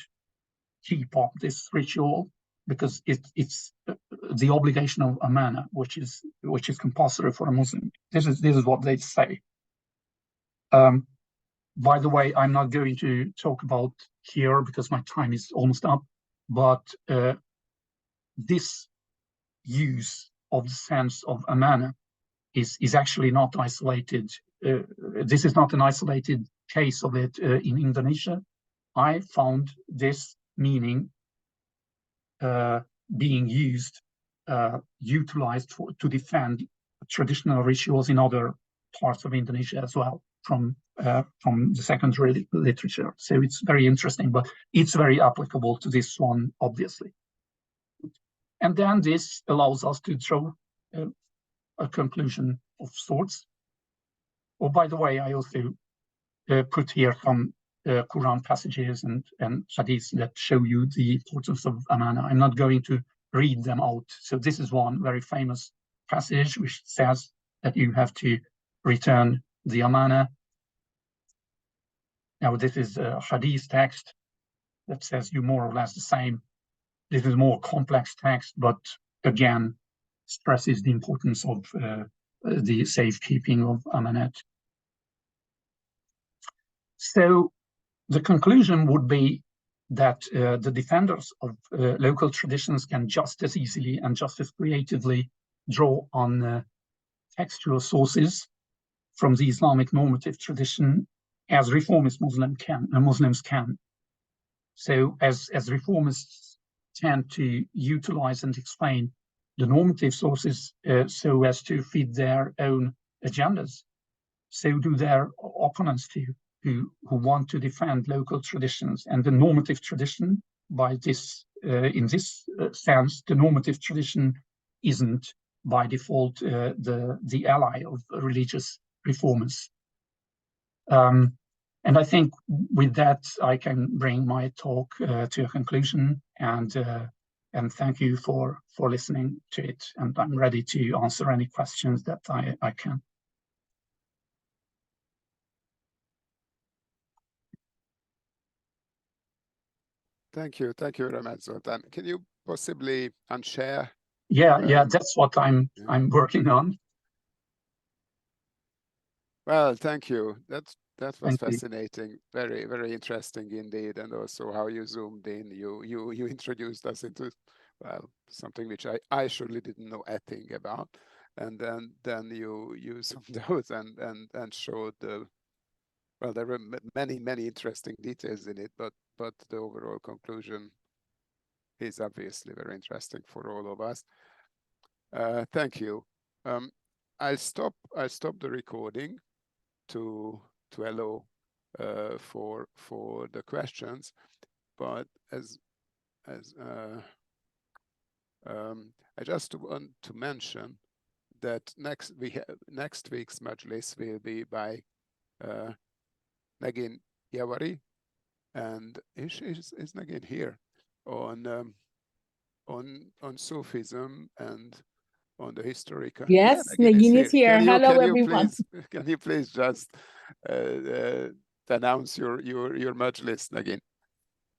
keep up this ritual because it's the obligation of amana, which is compulsory for a Muslim. This is what they say. By the way, I'm not going to talk about here because my time is almost up, but this use of the sense of amana is actually not isolated. This is not an isolated case of it in Indonesia. I found this meaning being used, utilized to defend traditional rituals in other parts of Indonesia as well, from the secondary literature. So it's very interesting, but it's very applicable to this one, obviously. And then this allows us to draw a conclusion of sorts. Oh, by the way, I also put here some Quran passages and hadiths that show you the importance of amana. I'm not going to read them out. So this is one very famous passage which says that you have to return the amana. Now this is a hadith text that says you more or less the same. This is more complex text, but again stresses the importance of the safekeeping of amanat. So the conclusion would be that the defenders of local traditions can just as easily and just as creatively draw on textual sources from the Islamic normative tradition as reformist Muslims can. So as reformists tend to utilize and explain the normative sources so as to fit their own agendas, so do their opponents too, who want to defend local traditions. And the normative tradition, by this, in this sense, the normative tradition isn't by default the ally of religious reformers. And I think with that, I can bring my talk to a conclusion, and thank you for listening to it. And I'm ready to answer any questions that I can. Thank you very much, Zoltán. Can you possibly unshare? Yeah, that's what I'm working on. Well, thank you. That was Thank fascinating. Very, very interesting indeed. And also how you zoomed in. You introduced us into, well, something which I surely didn't know a thing about. And then you zoomed out and showed the, well, there were many interesting details in it, but the overall conclusion is obviously very interesting for all of us. Thank you. I'll stop the recording to allow for the questions, but as I just want to mention that next week's Majlis will be by Negin Yavari, and is Negin here on Sufism and on the historical. Yes, Negin is here. Hello, everyone. Can you please just announce your Majlis, Negin?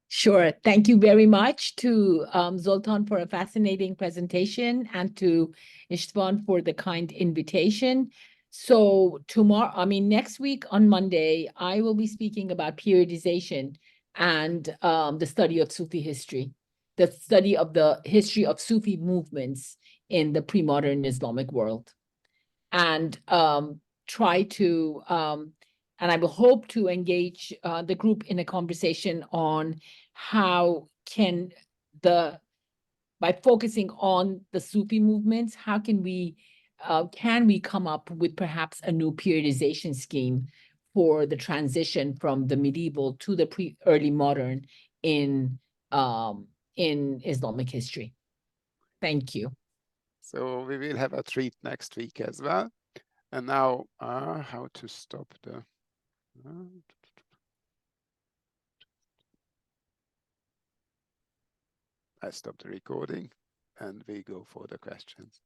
Sure. Thank you very much to Zoltán for a fascinating presentation and to István for the kind invitation. So next week on Monday, I will be speaking about periodization and the study of Sufi history, the study of the history of Sufi movements in the pre-modern Islamic world, and try to, and I will hope to engage the group in a conversation on how by focusing on the Sufi movements, how can we come up with perhaps a new periodization scheme for the transition from the medieval to the early modern in Islamic history? Thank you. So we will have a treat next week as well. And now, how to stop the... I stop the recording and we go for the questions.